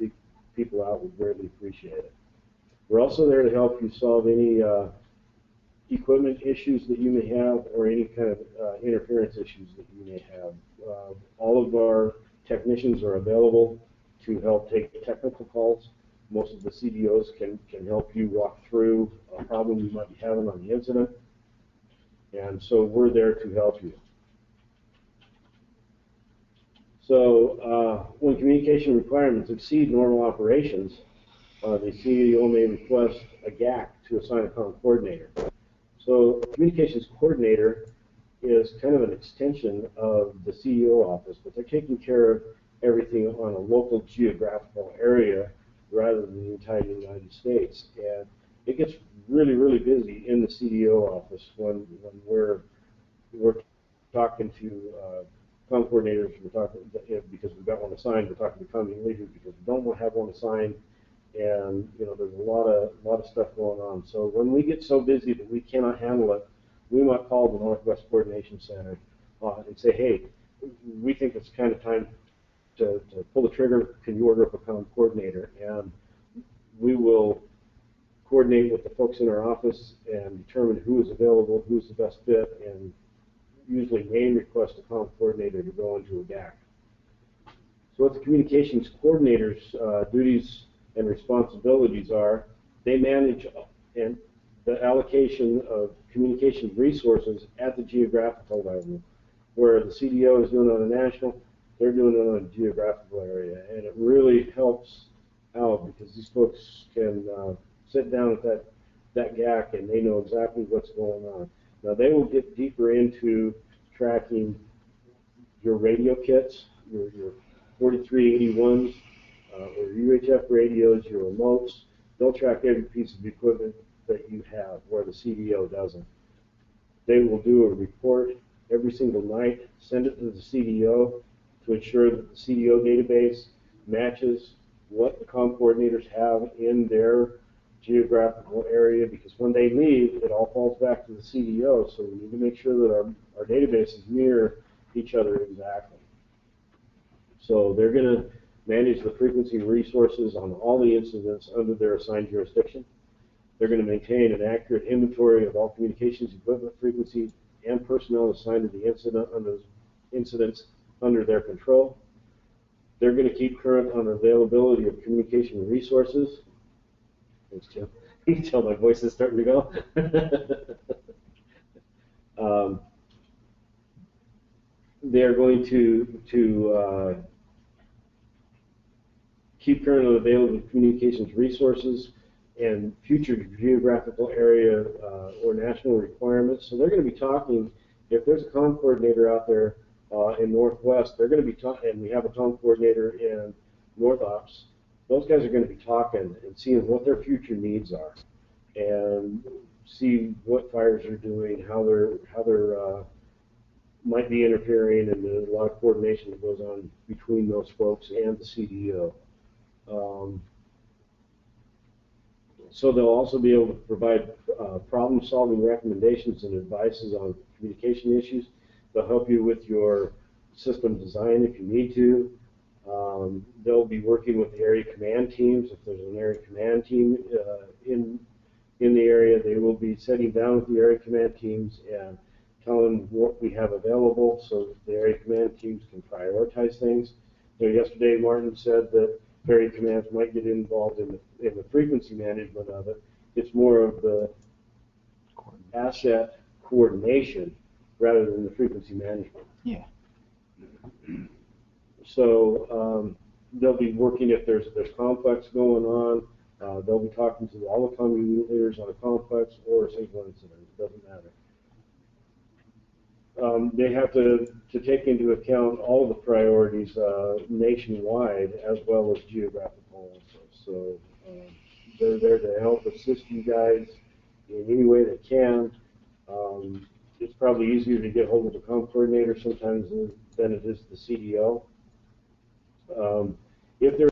people out, we'd greatly appreciate it. We're also there to help you solve any equipment issues that you may have or any kind of interference issues that you may have. All of our technicians are available to help take technical calls. Most of the CDOs can help you walk through a problem you might be having on the incident. And so we're there to help you. So when communication requirements exceed normal operations, the CEO may request a GAC to assign a COM coordinator. So communications coordinator is kind of an extension of the CEO office, but they're taking care of everything on a local geographical area rather than the entire United States. And it gets really, really busy in the CDO office when we're talking to COM coordinators, because we've got one assigned, we're talking to common leaders because we don't have one assigned, and there's a lot of stuff going on. So when we get so busy that we cannot handle it, we might call the Northwest Coordination Center and say, hey, we think it's kind of time to pull the trigger. Can you order up a COM coordinator? And we will coordinate with the folks in our office and determine who is available, who's the best fit, and usually name request a COM coordinator to go into a GAC. So what the communications coordinator's duties and responsibilities are, they manage and the allocation of communication resources at the geographical level, where the CDO is doing it on a national, they're doing it on a geographical area, and it really helps out because these folks can sit down at that GAC and they know exactly what's going on. Now they will get deeper into tracking your radio kits, your 4381s, or UHF radios, your remotes. They'll track every piece of equipment that you have where the CDO doesn't. They will do a report every single night, send it to the CDO to ensure that the CDO database matches what the COM coordinators have in their geographical area, because when they leave, it all falls back to the CDO, so we need to make sure that our databases mirror each other exactly. So they're going to manage the frequency resources on all the incidents under their assigned jurisdiction. They're going to maintain an accurate inventory of all communications equipment, frequencies, and personnel assigned to the incidents under their control. They're going to keep current on availability of communication resources. Thanks, Jim. You can tell my voice is starting to go. They're going to keep current on available communications resources and future geographical area or national requirements. So they're going to be talking, if there's a COM coordinator out there in Northwest, they're going to be talking, and we have a COM coordinator in North Ops, those guys are going to be talking and seeing what their future needs are and see what fires are doing, how they're might be interfering, and there's a lot of coordination that goes on between those folks and the CDO. So they'll also be able to provide problem-solving recommendations and advices on communication issues. They'll help you with your system design if you need to. They'll be working with the area command teams. If there's an area command team in the area, they will be sitting down with the area command teams and telling them what we have available so that the area command teams can prioritize things. Yesterday, Martin said that area commands might get involved in the frequency management of it. It's more of the asset coordination rather than the frequency management. Yeah. So they'll be working if there's complex going on. They'll be talking to all the common leaders on a complex or a single incident. It doesn't matter. They have to take into account all the priorities nationwide as well as geographical also. So they're there to help assist you guys in any way they can. It's probably easier to get hold of the COM coordinator sometimes than it is the CDO. If there